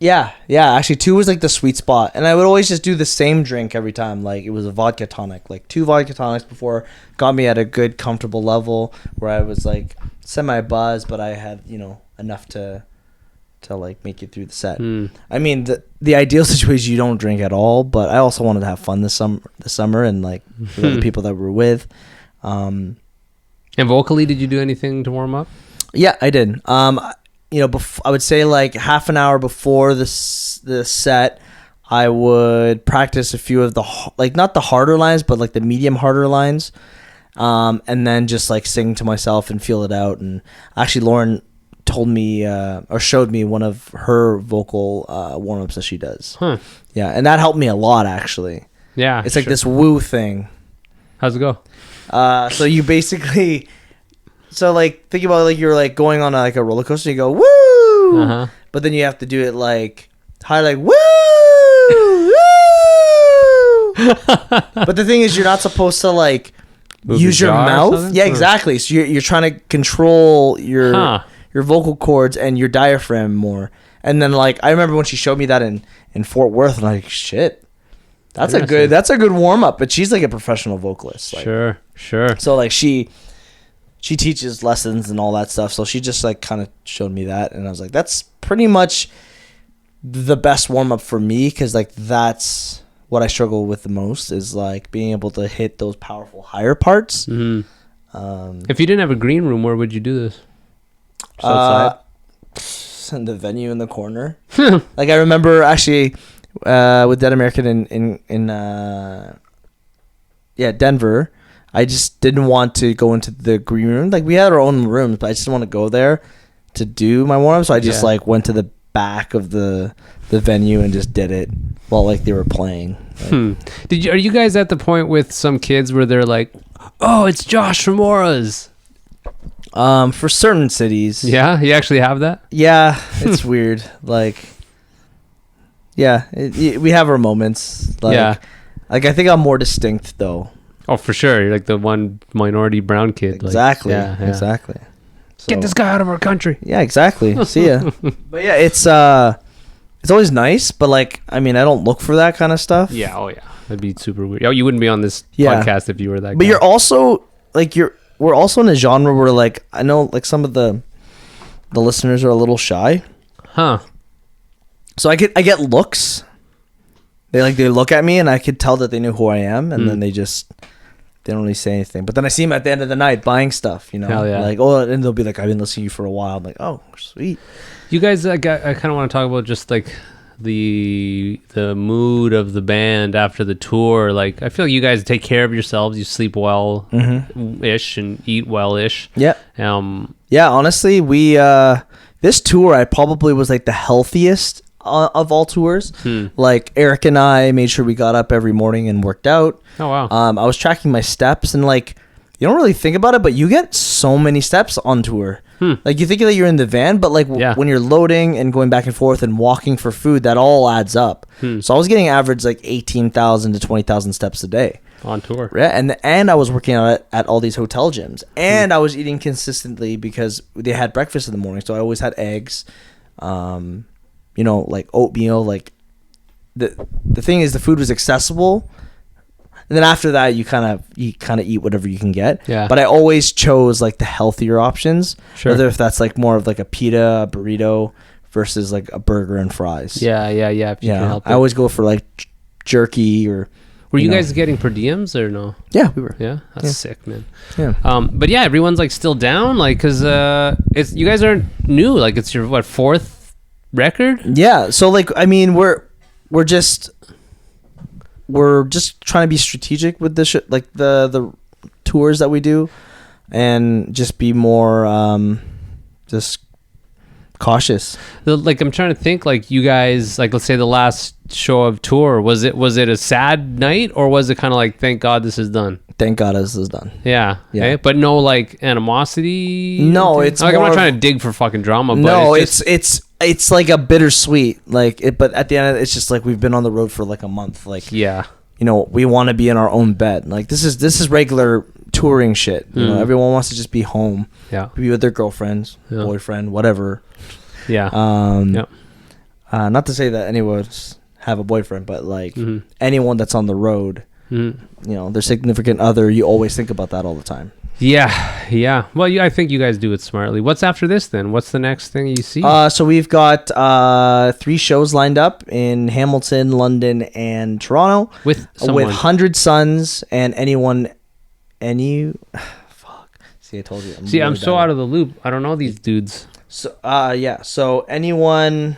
Yeah. Actually, 2 was like the sweet spot, and I would always just do the same drink every time. Like it was a vodka tonic, like 2 vodka tonics before got me at a good, comfortable level where I was like semi buzzed, but I had enough to like make it through the set. I mean, the ideal situation, you don't drink at all, but I also wanted to have fun this summer and like with the people that we're with. And vocally, did you do anything to warm up? Yeah, I did. I would say like half an hour before the set, I would practice a few of the not the harder lines, but like the medium harder lines, and then just like sing to myself and feel it out. And actually, Lauren told me or showed me one of her vocal warm-ups that she does. Yeah, and that helped me a lot, actually. Yeah, it's like this woo thing. How's it go? So you basically, like think about like you're like going on a roller coaster, you go woo, but then you have to do it like high, like woo, woo, But the thing is, you're not supposed to like Move use your your jaw or mouth. something? Yeah, Huh. exactly. So you're trying to control your vocal cords and your diaphragm more. And then like I remember when she showed me that in Fort Worth, and I'm like, shit, that's a good warm up. But she's like a professional vocalist. Like, Sure. So like she teaches lessons and all that stuff. So she just like kind of showed me that, and I was like, that's pretty much the best warm up for me, because like that's what I struggle with the most, is like being able to hit those powerful higher parts. Mm-hmm. If you didn't have a green room, where would you do this? Just outside? In the venue in the corner. Like I remember actually with Dead American in Denver. I just didn't want to go into the green room. Like we had our own rooms, but I just didn't want to go there to do my warm up. So I just like went to the back of the venue and just did it while like they were playing. Like, Are you guys at the point with some kids where they're like, "Oh, it's Josh from Auras"? For certain cities. Yeah, you actually have that? Yeah, it's weird. Like, yeah, we have our moments. Like, like I think I'm more distinct though. Oh, for sure. You're like the one minority brown kid. Exactly. Like, Exactly. So, get this guy out of our country. Yeah, exactly. See ya. But yeah, it's always nice, but like, I mean, I don't look for that kind of stuff. Yeah. Oh, yeah. That'd be super weird. Oh, you wouldn't be on this Yeah. podcast if you were that But guy. you're also like we're also in a genre where like I know like some of the listeners are a little shy. Huh. So I get looks. They look at me and I could tell that they knew who I am, and then they don't really say anything. But then I see them at the end of the night buying stuff, you know. Hell yeah. Like, oh, and they'll be like, I've been listening to you for a while. I'm like, oh, sweet. You guys, I kind of want to talk about just like the mood of the band after the tour. Like, I feel like you guys take care of yourselves. You sleep well ish and eat well ish. Yeah. Yeah, honestly, we this tour I probably was like the healthiest of all tours. Like Eric and I made sure we got up every morning and worked out. Oh wow. I was tracking my steps, and like you don't really think about it, but you get so many steps on tour. Like you think that you're in the van, but like when you're loading and going back and forth and walking for food, that all adds up. So I was getting average like 18,000 to 20,000 steps a day on tour. Yeah, and I was working out at all these hotel gyms, and I was eating consistently because they had breakfast in the morning, so I always had eggs. You know, like oatmeal. Like the thing is, the food was accessible, and then after that, you kind of eat whatever you can get. Yeah. But I always chose like the healthier options. Sure. Whether if that's like more of like a pita, a burrito, versus like a burger and fries. Yeah. If you can help I always go for like jerky or. Were you guys getting per diems or no? Yeah, we were. Yeah, that's sick, man. Yeah. But yeah, everyone's like still down, like, cause it's you guys aren't new. Like, it's your fourth record? Yeah. So like, I mean, we're just trying to be strategic with this shit, like the tours that we do, and just be more just cautious. Like, I'm trying to think, like, you guys, like, let's say the last show of tour, was it a sad night, or was it kind of like, thank God this is done? Thank God this is done. Yeah. Eh? But no like animosity. No, it's like, I'm more not trying to dig for fucking drama. But no, it's like a bittersweet, like it. But at the end, it's just like we've been on the road for like a month. Like, yeah, you know, we want to be in our own bed. Like this is regular touring shit. You know, everyone wants to just be home. Yeah, be with their girlfriends, boyfriend, whatever. Yeah. Not to say that anyone have a boyfriend, but like anyone that's on the road, you know, their significant other, you always think about that all the time. Yeah. Well, I think you guys do it smartly. What's after this then? What's the next thing you see? So we've got 3 shows lined up in Hamilton, London, and Toronto with 100 Suns and fuck. See, I told you. I'm so out of the loop. I don't know these dudes. So So anyone,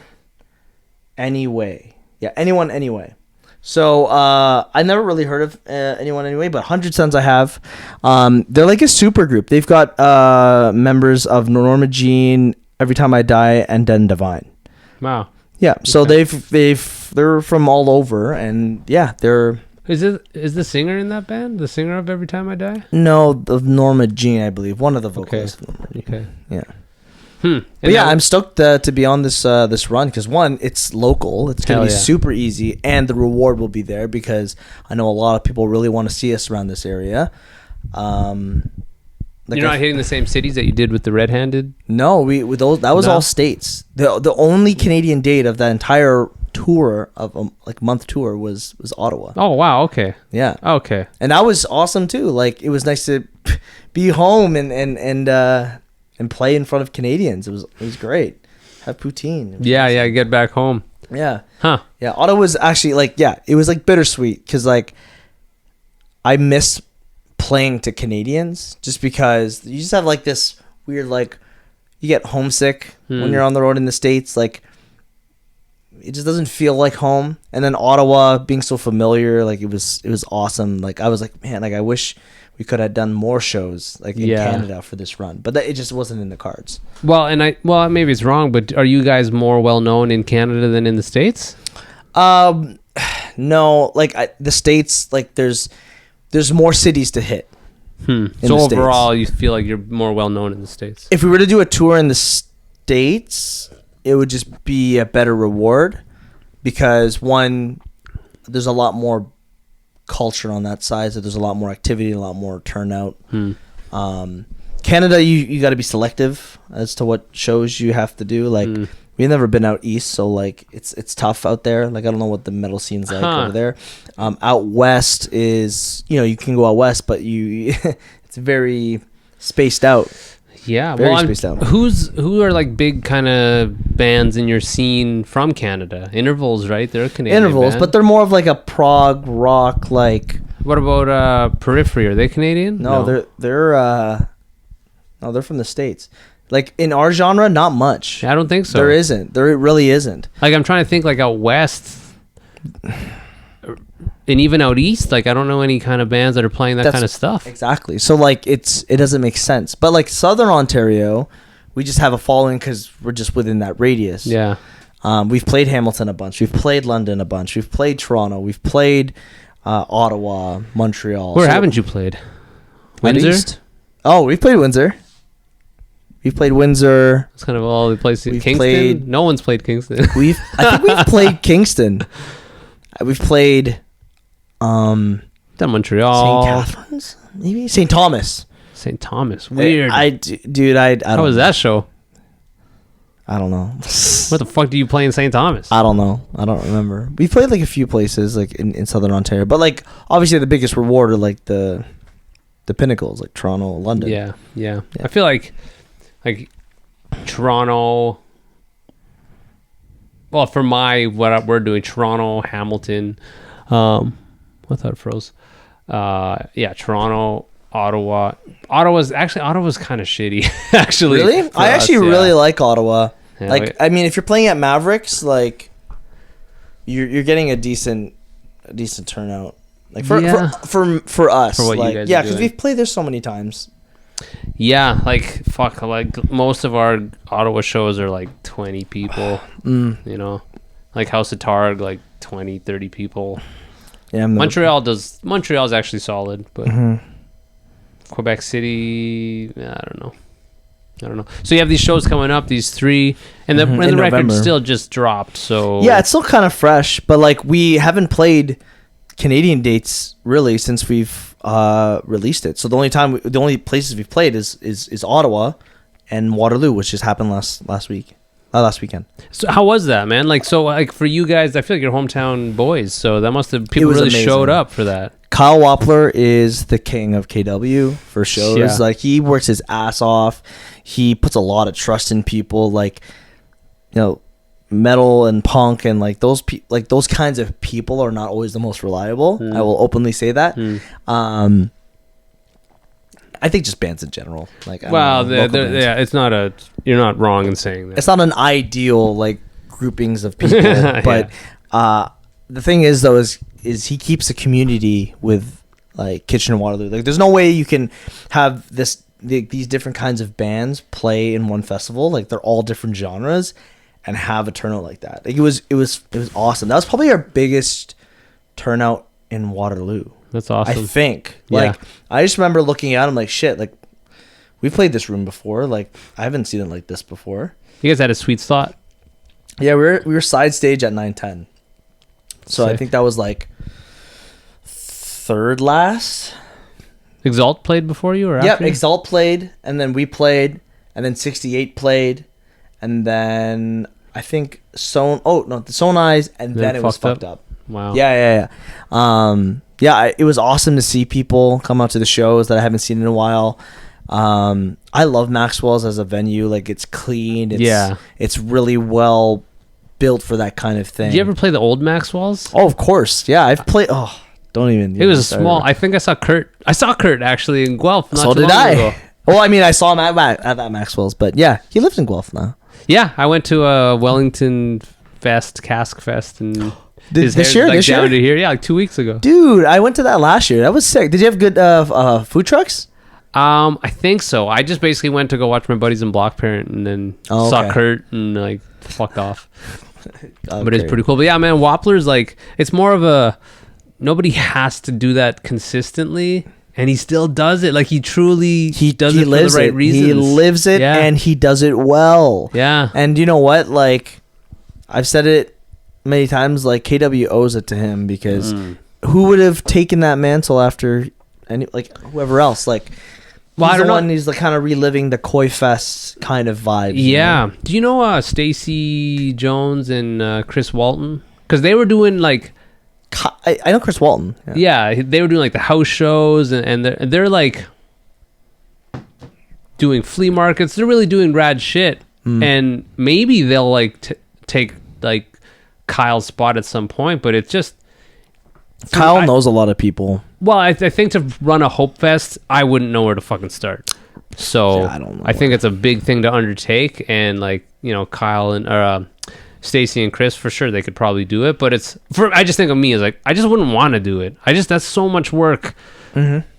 anyway. Yeah, anyone, anyway. So I never really heard of anyone anyway, but 100 Suns I have. They're like a super group. They've got members of Norma Jean, Every Time I Die, and Den Divine. Wow. Yeah. So they're from all over, and yeah, they're. Is the singer in that band? The singer of Every Time I Die? No, of Norma Jean, I believe. One of the vocalists. Okay. Yeah. But yeah, I'm stoked to be on this this run because one, it's local. It's gonna be super easy, and the reward will be there because I know a lot of people really want to see us around this area. You're not hitting the same cities that you did with the red-handed? No, we with those that was all states. The only Canadian date of that entire tour of month tour was Ottawa. Oh wow, okay. Yeah. Okay. And that was awesome too. Like it was nice to be home and play in front of Canadians. It was great. Have poutine. Yeah, get back home. Yeah. Huh. Yeah, Ottawa was actually it was like bittersweet cuz like I miss playing to Canadians just because you just have like this weird like you get homesick when you're on the road in the States, like it just doesn't feel like home. And then Ottawa being so familiar, like it was awesome. Like I was like, man, like I wish we could have done more shows like in Canada for this run, but it just wasn't in the cards. Well, maybe it's wrong, but are you guys more well known in Canada than in the States? No, like the States, like there's more cities to hit. So overall, you feel like you're more well known in the States. If we were to do a tour in the States, it would just be a better reward because one, there's a lot more culture on that side, so there's a lot more activity, a lot more turnout. Canada, you got to be selective as to what shows you have to do. Like we've never been out east, so like it's tough out there. Like I don't know what the metal scene's like over there. Out west is you can go out west, but it's very spaced out. Yeah, very spaced out. Who are like big kind of bands in your scene from Canada? Intervals, right? They're a Canadian Intervals, band. but they're more of like a prog rock. Like what about Periphery? Are they Canadian? No, they're from the States. Like in our genre, not much. I don't think so. There isn't. There really isn't. Like I'm trying to think like out west and even out east, like I don't know any kind of bands that are playing that kind of stuff. Exactly. So like it doesn't make sense. But like Southern Ontario, we just have a following because we're just within that radius. Yeah. We've played Hamilton a bunch. We've played London a bunch. We've played Toronto. We've played Ottawa, Montreal. Where haven't you played? Windsor? East? Oh, we've played Windsor. We've played Windsor. That's kind of all the places. We've Kingston? No one's played Kingston. I think we've played Kingston. We've played Done Montreal. St. Catharines? Maybe? St. Thomas. St. Thomas. Weird. I don't How was that show? I don't know. What the fuck do you play in St. Thomas? I don't know. I don't remember. We played like a few places like in Southern Ontario, but like obviously the biggest reward are like the pinnacles like Toronto, London. Yeah. I feel like Toronto. Well, for what we're doing, Toronto, Hamilton. I thought it froze. Toronto, Ottawa. Ottawa's kind of shitty. Actually, really, I actually really like Ottawa. Yeah, like, I mean, if you're playing at Mavericks, like you're getting a decent turnout. Like for us, For what like, you guys are because doing. we've played there so many times. Yeah, like fuck, like most of our Ottawa shows are like 20 people. Like House of Targ, like 20, 30 people. Yeah, Montreal's actually solid, but Quebec City, I don't know. So you have these shows coming up, these 3, and the record still just dropped. So yeah, it's still kind of fresh, but like we haven't played Canadian dates really since we've released it. So the only places we've played is Ottawa and Waterloo, which just happened last weekend. So how was that, man? Like, so like for you guys, I feel like you're hometown boys, so that must have people really amazing. showed up for that. Kyle Wappler is the king of KW for shows. Yeah. Like he works his ass off. He puts a lot of trust in people. Like, metal and punk and like those kinds of people are not always the most reliable. I will openly say that. I think just bands in general. Like, it's not you're not wrong in saying that. It's not an ideal like groupings of people, but the thing is though is he keeps a community with like Kitchener Waterloo. Like, there's no way you can have these different kinds of bands play in one festival. Like, they're all different genres, and have a turnout like that. Like, it was awesome. That was probably our biggest turnout in Waterloo. That's awesome. I think. Like, I just remember looking at him like, shit, like, we played this room before. Like, I haven't seen it like this before. You guys had a sweet slot. Yeah, we were side stage at 9:10. So Sick. I think that was like third last. Exalt played before you, or Yep, after you? Exalt played, and then we played, and then 68 played, and then I think the Sonais, and then it was fucked up. Wow. Yeah. It was awesome to see people come out to the shows that I haven't seen in a while. I love Maxwell's as a venue. Like, it's clean. It's really well built for that kind of thing. Did you ever play the old Maxwell's? Oh, of course. Yeah, I've played. Oh, don't even. It was a small. I think I saw Kurt. I saw Kurt actually in Guelph. Not So too did long I. ago. Well, I mean, I saw him at that Maxwell's, but yeah, he lives in Guelph now. Yeah, I went to a Wellington Fest, Cask Fest, and This hair's, year? like, This down year? to here. Yeah, like 2 weeks ago. Dude, I went to that last year. That was sick. Did you have good food trucks? I think so. I just basically went to go watch my buddies in Block Parent, and then saw okay. Kurt and like fucked off. Okay. But it's pretty cool. But yeah, man, Wappler's like, it's more of a, nobody has to do that consistently, and he still does it. Like, he does it for the right reasons. He lives it, Yeah. and he does it well. Yeah. And you know what? Like, I've said it many times, like, KW owes it to him, because who would have taken that mantle after whoever else? Like, Well, he's I don't the know. one who's like kind of reliving the Koi Fest kind of vibe. Yeah. Do you know Stacey Jones and Chris Walton? Because they were doing like, I know Chris Walton. yeah, they were doing like the house shows, and they're like doing flea markets. They're really doing rad shit. And maybe they'll like take like Kyle's spot at some point, but it's just, Kyle knows a lot of people. well, I think to run a Hope Fest, I wouldn't know where to fucking start. So Yeah, I don't know. I think it's a big thing to undertake, and like, you know, Kyle and Stacy and Chris, for sure they could probably do it. But I just think of me as like, I just wouldn't want to do it. That's so much work.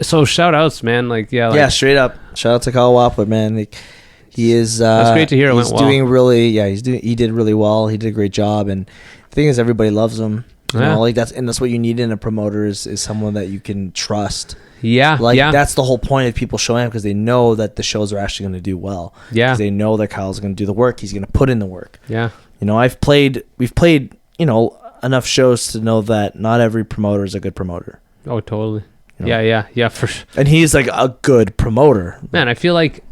So shout outs, man. Like, Yeah, straight up. Shout out to Kyle Wappler, man. Like, he is. That's great to hear. It He's went well. doing really. Yeah, he did really well. He did a great job, and the thing is, everybody loves him. You Yeah. know, like that's what you need in a promoter is someone that you can trust. Yeah, Like, yeah. that's the whole point of people showing up, because they know that the shows are actually going to do well. Yeah. 'Cause they know that Kyle's going to do the work. He's going to put in the work. Yeah. You know, we've played, you know, enough shows to know that not every promoter is a good promoter. Oh, totally. You know? Yeah, for sure. And he's like a good promoter. Man, I feel like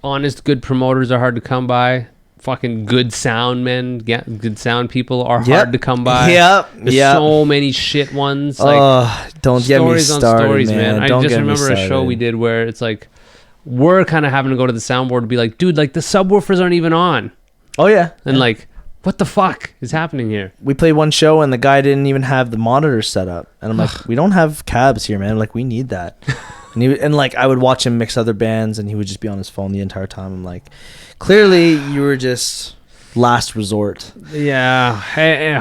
honest, good promoters are hard to come by. Fucking good sound men, good sound people are hard to come by. Yep. There's Yep. so many shit ones. Like, don't get me stories on started, stories, man. man. Don't I just get me remember a show started. we did where it's like, we're kind of having to go to the soundboard to be like, dude, like the subwoofers aren't even on. Oh yeah. And like, what the fuck is happening here? We played one show and the guy didn't even have the monitors set up, and I'm like, we don't have cabs here, man. Like, we need that. and like, I would watch him mix other bands, and he would just be on his phone the entire time. I'm like, clearly you were just last resort. Yeah,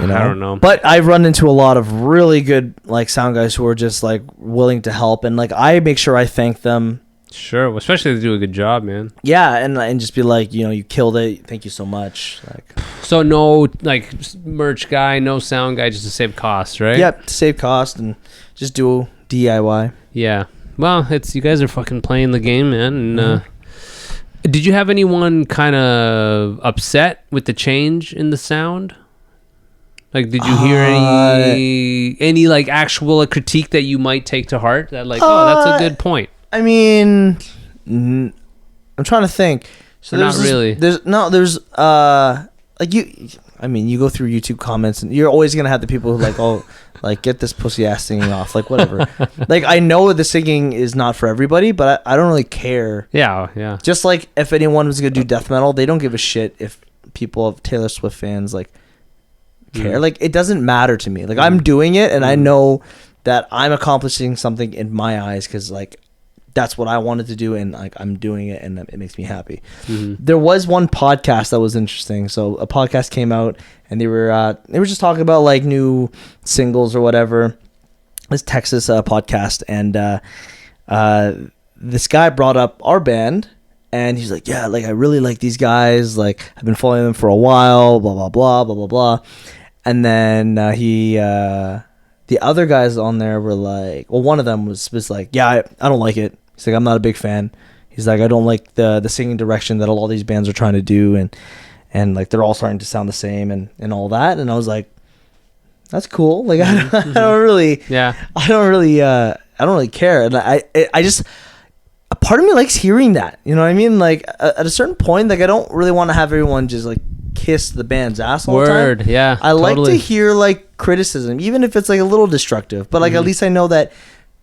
You know? I don't know. But I've run into a lot of really good like sound guys who are just like willing to help, and like I make sure I thank them. Sure, well, especially if they do a good job, man. Yeah, and just be like, you know, you killed it. Thank you so much. Like, So no like merch guy, no sound guy, just to save costs, right? yep, to save cost and just do DIY. Yeah. Well, you guys are fucking playing the game, man. And did you have anyone kind of upset with the change in the sound? Like, did you hear any like actual critique that you might take to heart? That like, oh, that's a good point. I mean, I'm trying to think. So Or not really. There's like you. I mean, you go through YouTube comments, and you're always gonna have the people who like, oh, like, get this pussy ass singing off, like whatever. Like, I know the singing is not for everybody, but I don't really care. Yeah. Just like if anyone was gonna do death metal, they don't give a shit if people of Taylor Swift fans like care. Like, it doesn't matter to me. Like, I'm doing it, and I know that I'm accomplishing something in my eyes, because like that's what I wanted to do, and like I'm doing it, and it makes me happy. There was one podcast that was interesting. So a podcast came out, and they were just talking about like new singles or whatever. This Texas podcast, and this guy brought up our band, and he's like, yeah, like I really like these guys, like I've been following them for a while, blah blah blah blah blah blah. And then the other guys on there were like, well, one of them was like, yeah, I don't like it. He's like, I'm not a big fan. He's like, I don't like the singing direction that all these bands are trying to do, and like they're all starting to sound the same and all that. And I was like, that's cool. Like I don't really care. And I just, a part of me likes hearing that. You know what I mean? Like at a certain point, like I don't really want to have everyone just like kiss the band's ass all the time. Yeah. I like to hear like criticism, even if it's like a little destructive. But like at least I know that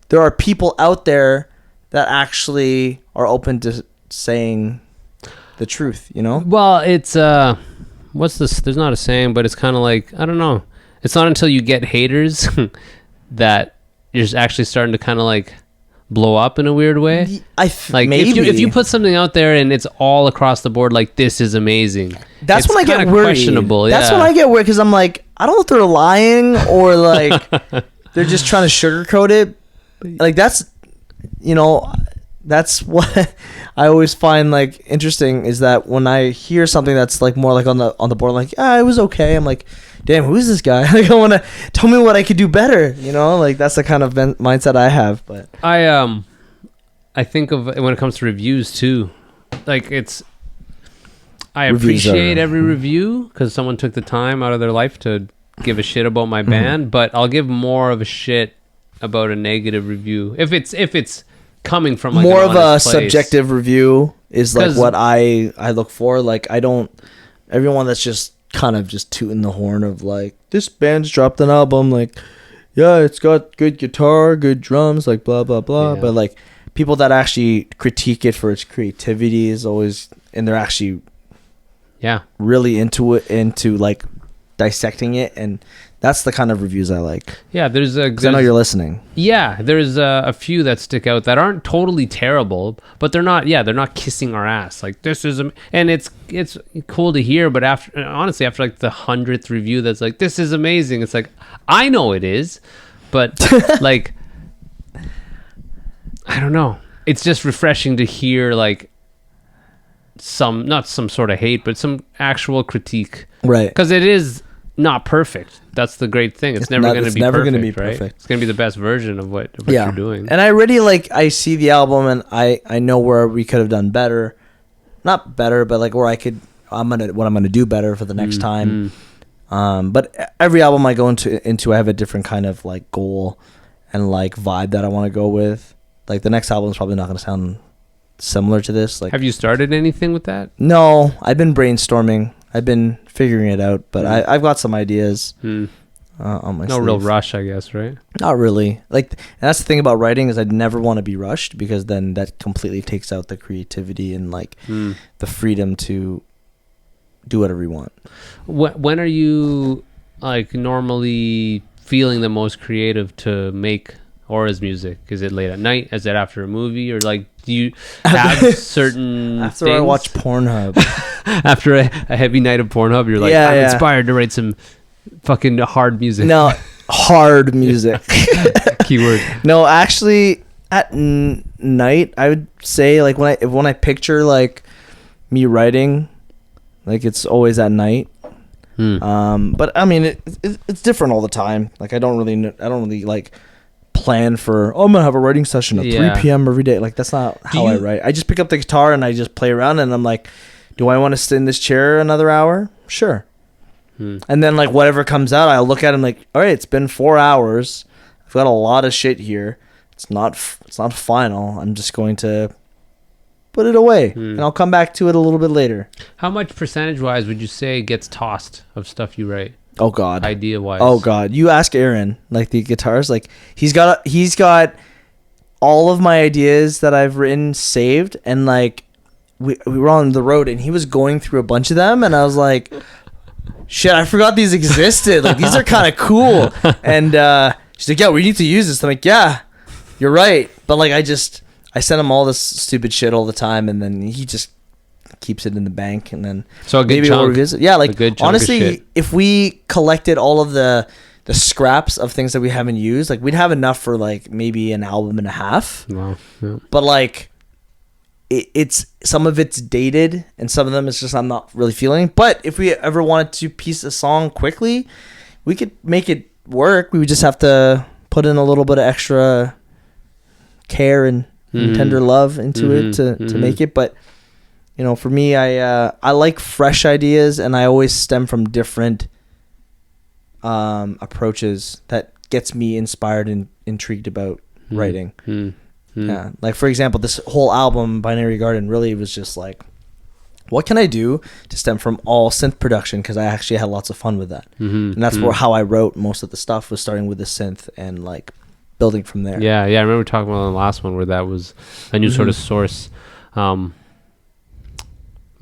there are people out there that actually are open to saying the truth, you know? Well, it's what's this? There's not a saying, but it's kind of like, I don't know. It's not until you get haters that you're actually starting to kind of like blow up in a weird way. Like maybe. if you put something out there and it's all across the board, like this is amazing. That's it's when I get worried. Questionable. That's when I get worried because I'm like, I don't know if they're lying or like they're just trying to sugarcoat it. Like that's, you know, that's what I always find like interesting is that when I hear something that's like more like on the board, like it was okay. I'm like, damn, who is this guy? Like I want to tell me what I could do better. You know, like that's the kind of mindset I have. But I think of when it comes to reviews too, like I appreciate every review because someone took the time out of their life to give a shit about my band, but I'll give more of a shit about a negative review if it's coming from like more of a place. Subjective review is like what I look for. Like I don't, everyone that's just kind of just tooting the horn of like this band's dropped an album, like yeah, it's got good guitar, good drums, like blah blah blah. But like people that actually critique it for its creativity is always, and they're actually really into it, into like dissecting it, and that's the kind of reviews I like. Yeah, there's I know you're listening. Yeah, there's a few that stick out that aren't totally terrible, but they're not kissing our ass. Like this is, and it's cool to hear. But honestly, after like the 100th review, that's like this is amazing. It's like I know it is, but like I don't know. It's just refreshing to hear like not some sort of hate, but some actual critique, right? Because it is not perfect. That's the great thing. It's never going to be perfect, right? It's going to be the best version of what you're doing. And I already I see the album and I know where we could have done better. Not better, but like where I'm going to do better for the next time. But every album I go into I have a different kind of like goal and like vibe that I want to go with. Like the next album is probably not going to sound similar to this. Like, have you started anything with that? No, I've been brainstorming. I've been figuring it out, but I've got some ideas on my sleeve. Real rush, I guess, right? Not really. Like, and that's the thing about writing is I'd never want to be rushed because then that completely takes out the creativity and like the freedom to do whatever you want. When are you like normally feeling the most creative to make Aura's music? Is it late at night? Is it after a movie? Or like, do you have certain after things? I watch Pornhub? After a heavy night of Pornhub, you're like, I'm inspired to write some fucking hard music. No, hard music. Keyword. No, actually, at night, I would say like when I picture like me writing, like it's always at night. But I mean, it's different all the time. Like I don't really like plan for I'm gonna have a writing session at 3 p.m. every day. Like that's not how I write. I just pick up the guitar and I just play around and I'm like, do I want to sit in this chair another hour? Sure. And then like whatever comes out, I'll look at it and like, all right, it's been 4 hours. I've got a lot of shit here. It's not final. I'm just going to put it away and I'll come back to it a little bit later. How much percentage wise would you say gets tossed of stuff you write? Oh God. Idea wise. Oh God. You ask Aaron, like the guitarist, like he's got all of my ideas that I've written saved, and like we were on the road and he was going through a bunch of them and I was like, shit, I forgot these existed. Like these are kind of cool. And she's like, yeah, we need to use this. I'm like, yeah, you're right. But like I send him all this stupid shit all the time and then he just keeps it in the bank, and then so a good maybe chunk, we'll revisit. Yeah, like honestly, if we collected all of the scraps of things that we haven't used, like we'd have enough for like maybe an album and a half. Wow. Yeah. But like it's some of it's dated and some of them it's just I'm not really feeling. But if we ever wanted to piece a song quickly, we could make it work. We would just have to put in a little bit of extra care and and tender love into it to make it. But you know, for me, I like fresh ideas, and I always stem from different approaches that gets me inspired and intrigued about writing. Yeah, like for example, this whole album, Binary Garden, really was just like, what can I do to stem from all synth production? Because I actually had lots of fun with that, and that's how I wrote most of the stuff, was starting with the synth and like building from there. Yeah, I remember talking about the last one where that was a new sort of source. It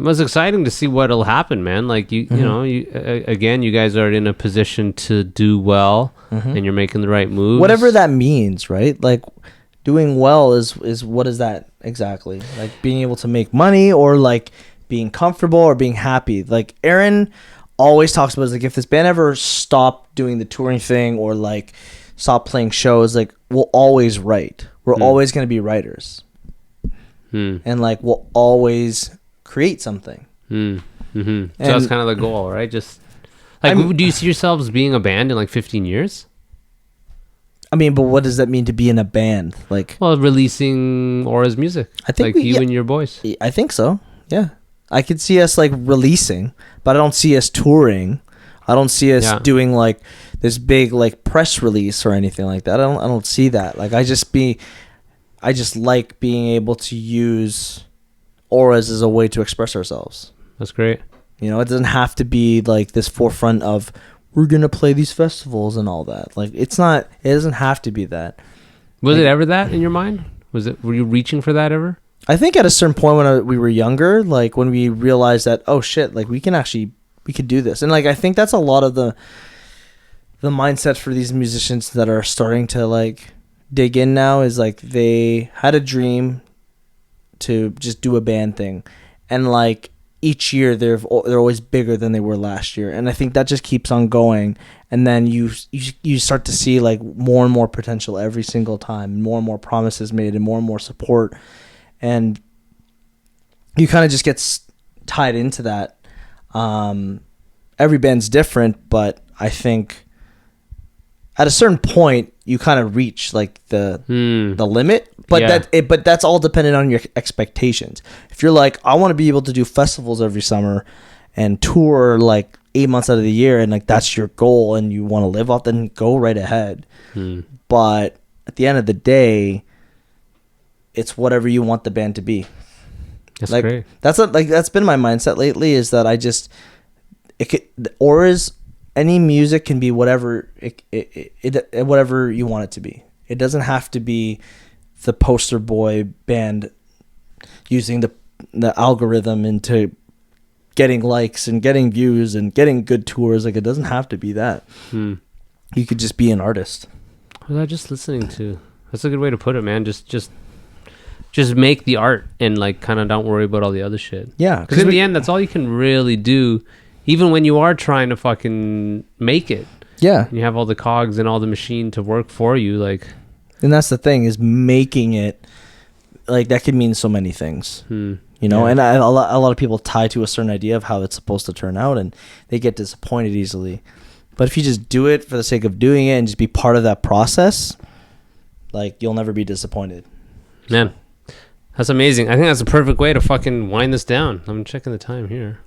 was exciting to see what'll happen, man. Like you know, again, you guys are in a position to do well, and you're making the right moves. Whatever that means, right? Like doing well is what is that exactly? Like being able to make money, or like being comfortable, or being happy. Like Aaron always talks about, is like, if this band ever stopped doing the touring thing, or like stop playing shows, like we'll always write. We're always going to be writers, and like we'll always create something. So that's kind of the goal, right? Just like, do you see yourselves being a band in like 15 years? I mean, but what does that mean to be in a band? Like, well, releasing Aura's music. I think like you and your boys. I think so. Yeah, I could see us like releasing, but I don't see us touring. I don't see us doing like this big like press release or anything like that. I don't see that. Like I just like being able to use auras as a way to express ourselves. That's great. You know, it doesn't have to be like this forefront of, we're going to play these festivals and all that. Like it doesn't have to be that. Was it ever that in your mind? Were you reaching for that ever? I think at a certain point when we were younger, like when we realized that, oh shit, like we could do this. And like, I think that's a lot of the mindset for these musicians that are starting to like dig in now, is like they had a dream to just do a band thing, and like each year they're always bigger than they were last year, and I think that just keeps on going, and then you start to see like more and more potential every single time, more and more promises made, and more support, and you kind of just get tied into that. Every band's different, but I think at a certain point you kind of reach like the limit, but but that's all dependent on your expectations. If you're like, I want to be able to do festivals every summer and tour like 8 months out of the year, and like that's your goal and you want to live off, then go right ahead. But at the end of the day, it's whatever you want the band to be. That's like great. That's been my mindset lately, is that any music can be whatever whatever you want it to be. It doesn't have to be the poster boy band using the algorithm into getting likes and getting views and getting good tours. Like it doesn't have to be that. You could just be an artist. What was I just listening to? That's a good way to put it, man. Just make the art and like kind of don't worry about all the other shit. Yeah, because in the end, that's all you can really do. Even when you are trying to fucking make it. Yeah. You have all the cogs and all the machine to work for you, like. And that's the thing, is making it, like that could mean so many things. You know, and a lot of people tie to a certain idea of how it's supposed to turn out, and they get disappointed easily. But if you just do it for the sake of doing it and just be part of that process, like you'll never be disappointed. Man, that's amazing. I think that's a perfect way to fucking wind this down. I'm checking the time here.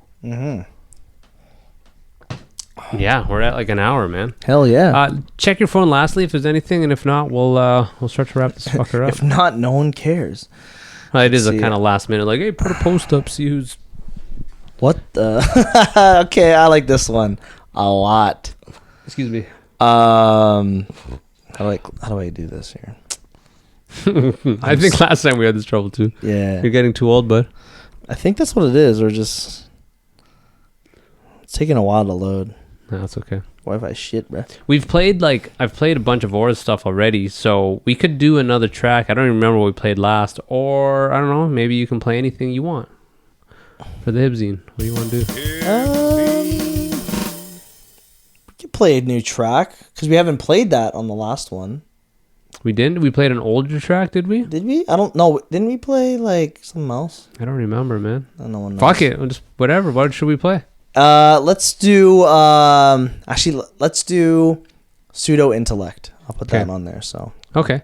Yeah, we're at like an hour, man. Hell yeah. Check your phone lastly if there's anything, and if not, we'll start to wrap this fucker up. If not, no one cares. It is a kind of last minute, like, hey, put a post up, see who's... What the... Okay, I like this one a lot. Excuse me. How do I do this here? I think last time we had this trouble too. Yeah. You're getting too old, bud. I think that's what it is, or just... It's taking a while to load. No, that's okay. Wi-Fi shit, bro. I've played a bunch of Aura's stuff already, so we could do another track. I don't even remember what we played last, or I don't know, maybe you can play anything you want for the Hibzine. What do you want to do? We could play a new track, because we haven't played that on the last one. We didn't? We played an older track, did we? Did we? I don't know. Didn't we play like something else? I don't remember, man. I don't know. Fuck it. Just whatever. What should we play? Let's do let's do Pseudo Intellect. I'll put that on there. So Okay,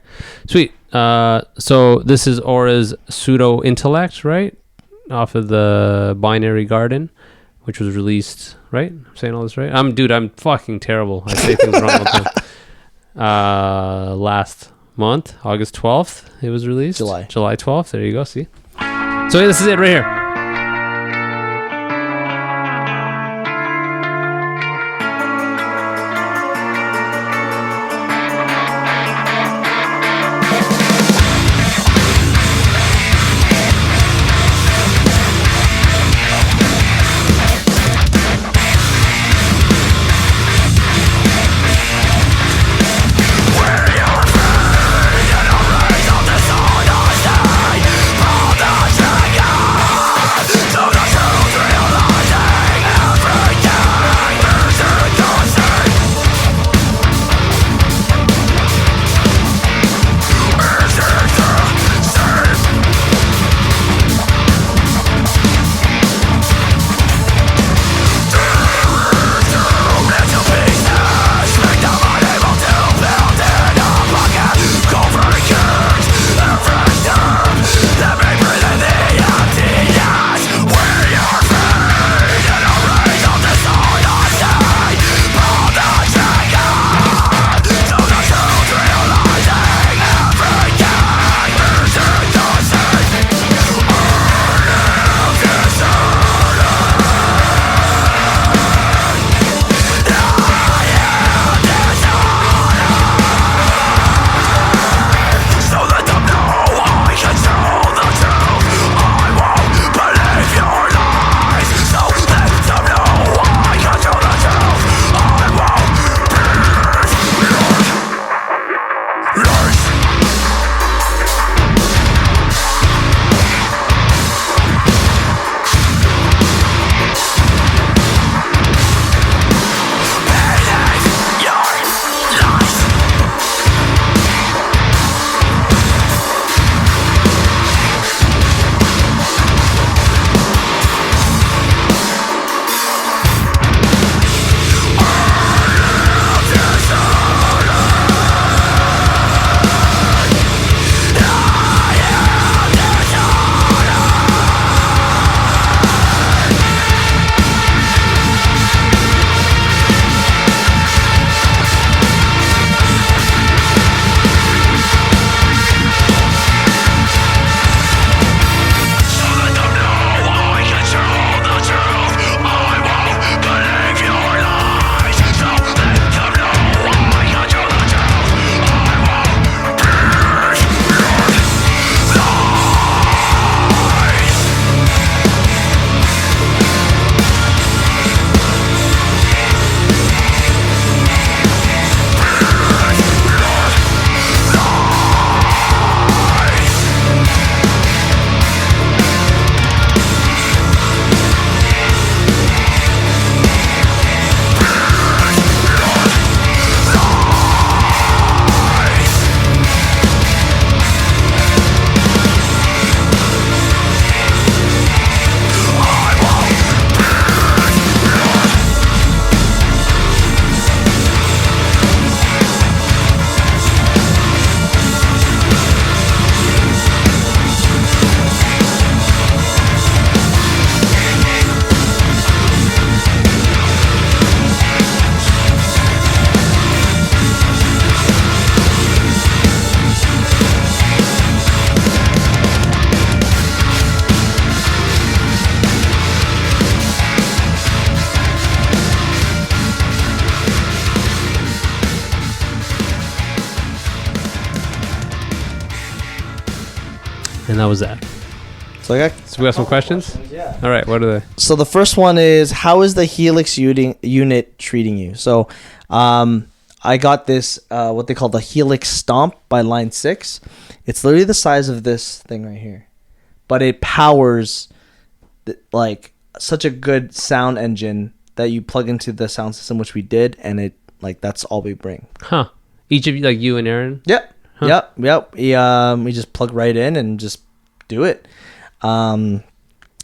sweet. So this is Aura's Pseudo Intellect, right? Off of the Binary Garden, which was released, right? I'm saying all this right? I'm fucking terrible. I say things wrong all the time. Last month, August 12th, it was released. July 12th. There you go. See? So this is it right here. And that was that. So we got some questions? Yeah. All right, what are they? So the first one is, how is the Helix unit treating you? So I got this, what they call the Helix Stomp by Line 6. It's literally the size of this thing right here. But it powers like such a good sound engine that you plug into the sound system, which we did, and it like that's all we bring. Huh. Each of you, like you and Aaron? Yep. Huh. Yep. We just plug right in and just do it. So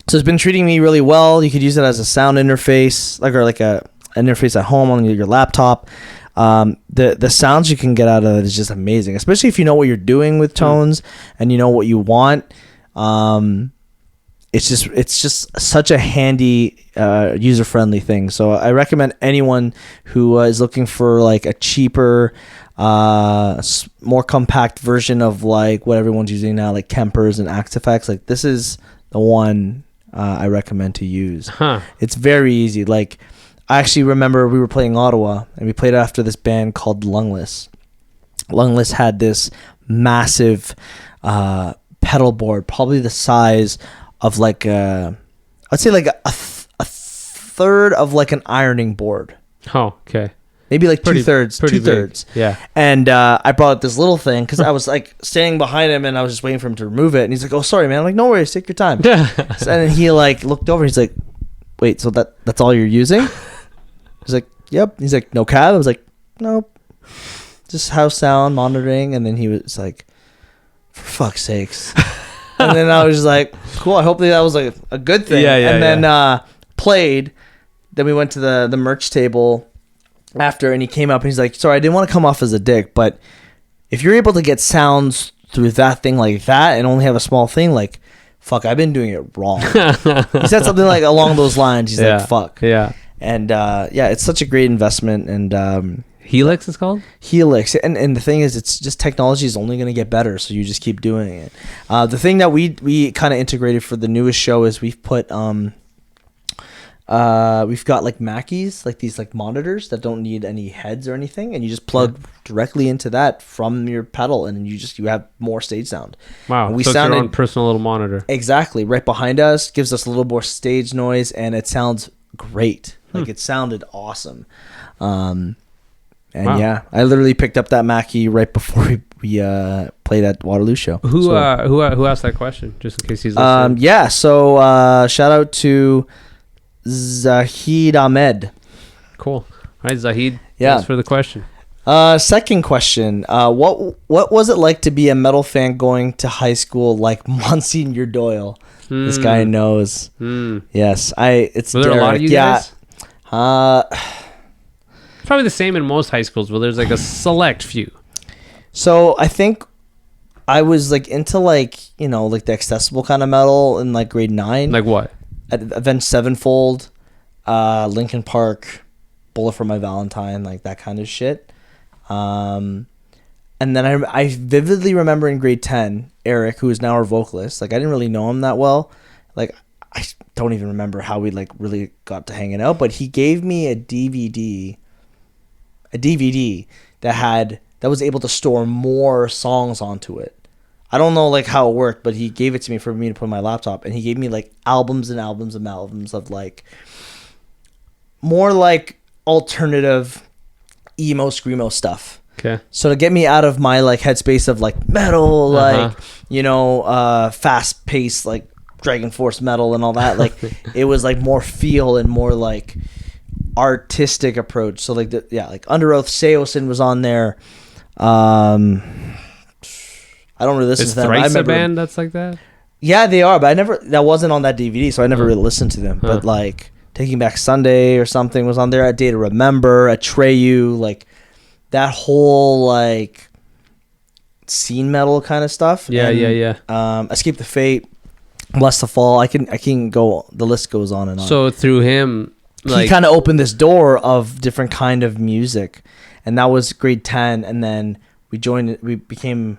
it's been treating me really well. You could use it as a sound interface, like a interface at home on your laptop. The sounds you can get out of it is just amazing, especially if you know what you're doing with tones and you know what you want. It's just such a handy, user-friendly thing. So I recommend anyone who is looking for like a cheaper, more compact version of like what everyone's using now, like Kempers and Axe Effects. Like this is the one I recommend to use. It's very easy. Like I actually remember we were playing Ottawa and we played after this band called Lungless. Lungless had this massive pedal board, probably the size of like I'd say like a third of like an ironing board. Oh, okay. Maybe like two thirds. Yeah. And I brought this little thing because I was like standing behind him and I was just waiting for him to remove it. And he's like, "Oh, sorry, man." I'm like, "No worries, take your time." And then he like looked over. And he's like, "Wait, so that's all you're using?" He's like, "Yep." He's like, "No cab?" I was like, "Nope, just house sound monitoring." And then he was like, "For fuck's sakes." And then I was just like, cool, I hope that was like a good thing. And then played. Then we went to the merch table after, and he came up and he's like, "Sorry, I didn't want to come off as a dick, but if you're able to get sounds through that thing like that and only have a small thing, like, fuck, I've been doing it wrong." He said something like along those lines. He's like, "Fuck." Yeah. And it's such a great investment. And Helix is called? Helix. And the thing is, it's just technology is only going to get better, so you just keep doing it. The thing that we kind of integrated for the newest show is we've put we've got like Mackeys, like these like monitors that don't need any heads or anything, and you just plug directly into that from your pedal, and you have more stage sound. Wow. And so it's your own personal little monitor. Exactly. Right behind us, gives us a little more stage noise, and it sounds great. Like it sounded awesome. And wow. yeah, I literally picked up that Mackie right before we played at Waterloo show. Who asked that question? Just in case he's listening. So shout out to Zahid Ahmed. Cool. All right, Zahid. Yeah. Thanks for the question. Second question. What was it like to be a metal fan going to high school like Monsignor Doyle? This guy knows. Yes, it's. Were there a lot of you guys? It's probably the same in most high schools where there's like a select few. So I think I was like into like, like the accessible kind of metal in like grade 9. Like what? Avenged Sevenfold, Linkin Park, Bullet for My Valentine, like that kind of shit. And then I vividly remember in grade 10, Eric, who is now our vocalist, like I didn't really know him that well. Like I don't even remember how we like really got to hanging out, but he gave me a DVD that was able to store more songs onto it. I don't know like how it worked, but he gave it to me for me to put on my laptop, and he gave me like albums and albums and albums of like more like alternative emo screamo stuff. Okay. So to get me out of my like headspace of like metal, like fast paced like Dragon Force metal and all that, like it was like more feel and more like artistic approach. So like like Under Oath, Seosin was on there. I don't really listen to them. Is Thrice a band that's like that? Yeah, they are, but that wasn't on that DVD, so I never really listened to them. But like Taking Back Sunday or something was on there. A Day to Remember, Atreyu, like that whole like scene metal kind of stuff. Yeah. Escape the Fate, Bless the Fall. I can go. The list goes on and on. So through him, like, he kind of opened this door of different kind of music, and that was grade 10. And then we became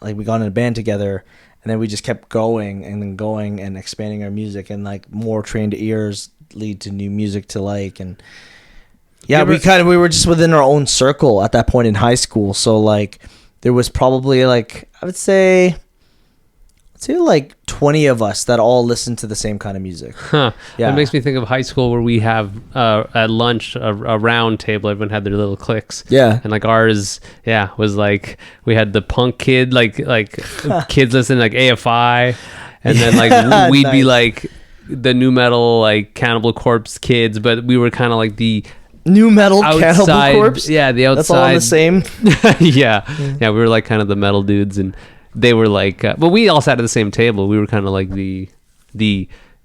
like we got in a band together, and then we just kept going and expanding our music, and like more trained ears lead to new music to like. And yeah, we were just within our own circle at that point in high school. So like there was probably like I would say like 20 of us that all listened to the same kind of music. Yeah. That makes me think of high school where we have at lunch a round table. Everyone had their little cliques. Yeah. And like ours, was like we had the punk kid, like kids listening like AFI, and then like we'd be like the new metal like Cannibal Corpse kids, but we were kind of like the new metal outside, Cannibal Corpse. Yeah, the outside. That's all the same. Yeah, we were like kind of the metal dudes, and they were like, but we all sat at the same table. We were kind of like the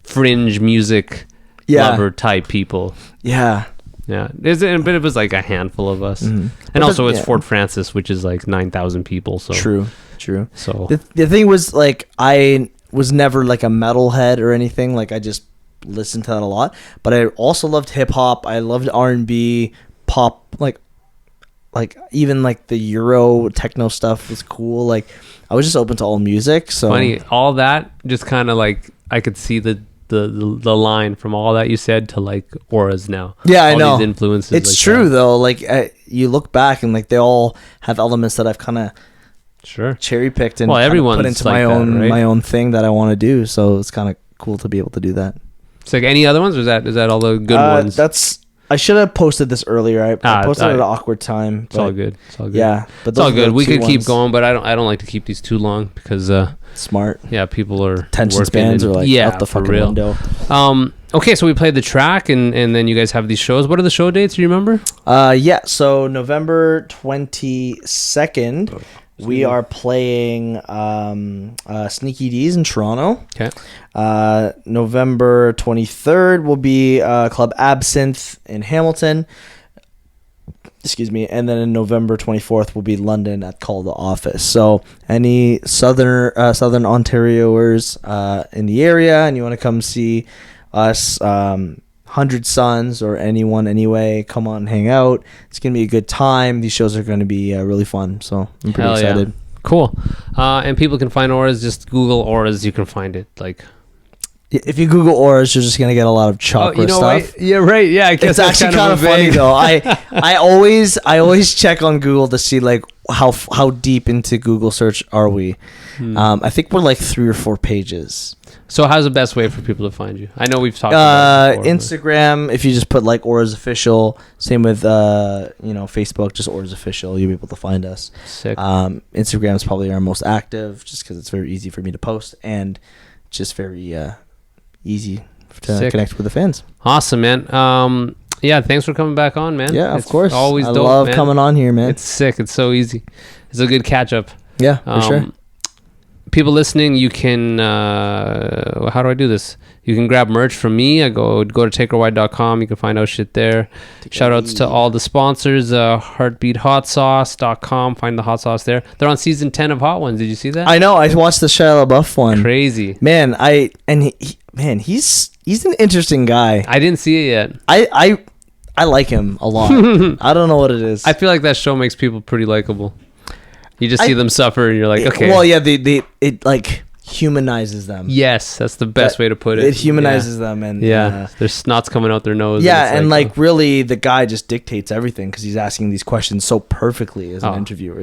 fringe music lover type people. Yeah. Yeah, but it was like a handful of us, and also it's Fort Francis, which is like 9,000 people. So True. So The thing was, like, I was never like a metalhead or anything. Like, I just listened to that a lot. But I also loved hip hop. I loved R&B, pop, like even like the Euro techno stuff was cool. Like, I was just open to all music. So funny, all that just kind of like I could see the line from all that you said to like auras now. Yeah, I all know. these influences. It's like true that. though. Like, you look back and like they all have elements that I've kind of cherry picked and everyone's put into like my own that, right? my own thing that I want to do. So it's kind of cool to be able to do that. It's like any other ones, or is that all the good ones? I should have posted this earlier. I posted it at an awkward time. It's all good. Yeah, but it's all good. We could keep ones. going, but I don't like to keep these too long because Smart. yeah, people are Attention working spans are like out the for fucking real. window. Okay, so we played the track, and then you guys have these shows. What are the show dates? Do you remember? Yeah. So November 22nd, we are playing Sneaky D's in Toronto. Okay. November 23rd will be Club Absinthe in Hamilton. Excuse me. And then in November 24th will be London at Call the Office. So any Southern Ontarioers in the area and you want to come see us, 100 Suns or anyone anyway, come on and hang out. It's going to be a good time. These shows are going to be really fun. So I'm pretty excited. Yeah. Cool. And people can find auras. Just Google auras. You can find it. Like, if you Google auras, you're just gonna get a lot of chakra stuff. What? Yeah, right. Yeah, I guess it's actually kind of funny though. I always check on Google to see like how deep into Google search are we. I think we're like 3 or 4 pages. So how's the best way for people to find you? I know we've talked about it before, Instagram. If you just put like Auras Official, same with Facebook, just Auras Official, you'll be able to find us. Sick. Instagram is probably our most active, just because it's very easy for me to post and just very easy to connect with the fans. Awesome, man. Yeah, thanks for coming back on, man. Yeah, of course. Always I dope, love man. coming on here, man. It's sick. It's so easy. It's a good catch up. Yeah, for sure. People listening, you can how do I do this? You can grab merch from me. I go to takerwide.com. You can find out shit there. Shout outs to all the sponsors, heartbeathotsauce.com. Find the hot sauce there. They're on season 10 of Hot Ones. Did you see that? I know. I watched the Shia LaBeouf one. Crazy. Man, he's an interesting guy. I didn't see it yet. I like him a lot. I don't know what it is. I feel like that show makes people pretty likable. You just see them suffer and you're like, okay. Well, yeah, it like humanizes them. Yes, that's the best way to put it. It humanizes them, and there's snots coming out their nose. Yeah, and like really, the guy just dictates everything because he's asking these questions so perfectly as an interviewer.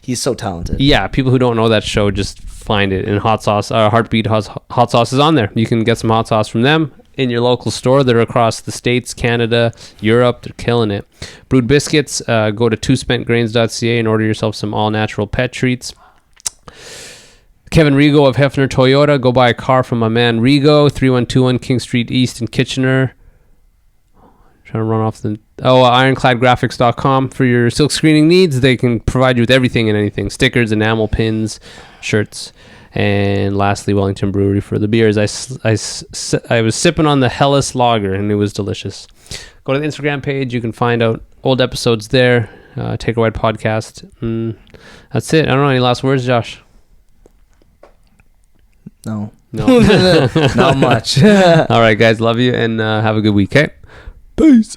He's so talented. Yeah, people who don't know that show, just find it. And Hot Sauce, Heartbeat Hot Sauce is on there. You can get some hot sauce from them in your local store. They're across the States, Canada, Europe. They're killing it. Brewed biscuits, go to twospentgrains.ca and order yourself some all-natural pet treats. Kevin Rigo of Hefner Toyota, go buy a car from my man Rigo, 3121 King Street East in Kitchener. Trying to run off the... ironcladgraphics.com for your silk screening needs. They can provide you with everything and anything. Stickers, enamel, pins, shirts. And lastly, Wellington Brewery for the beers. I was sipping on the Hellas Lager, and it was delicious. Go to the Instagram page. You can find out old episodes there. Take a Wide Podcast. That's it. I don't know. Any last words, Josh? No. Not Not much. All right, guys. Love you, and have a good week, okay? Peace.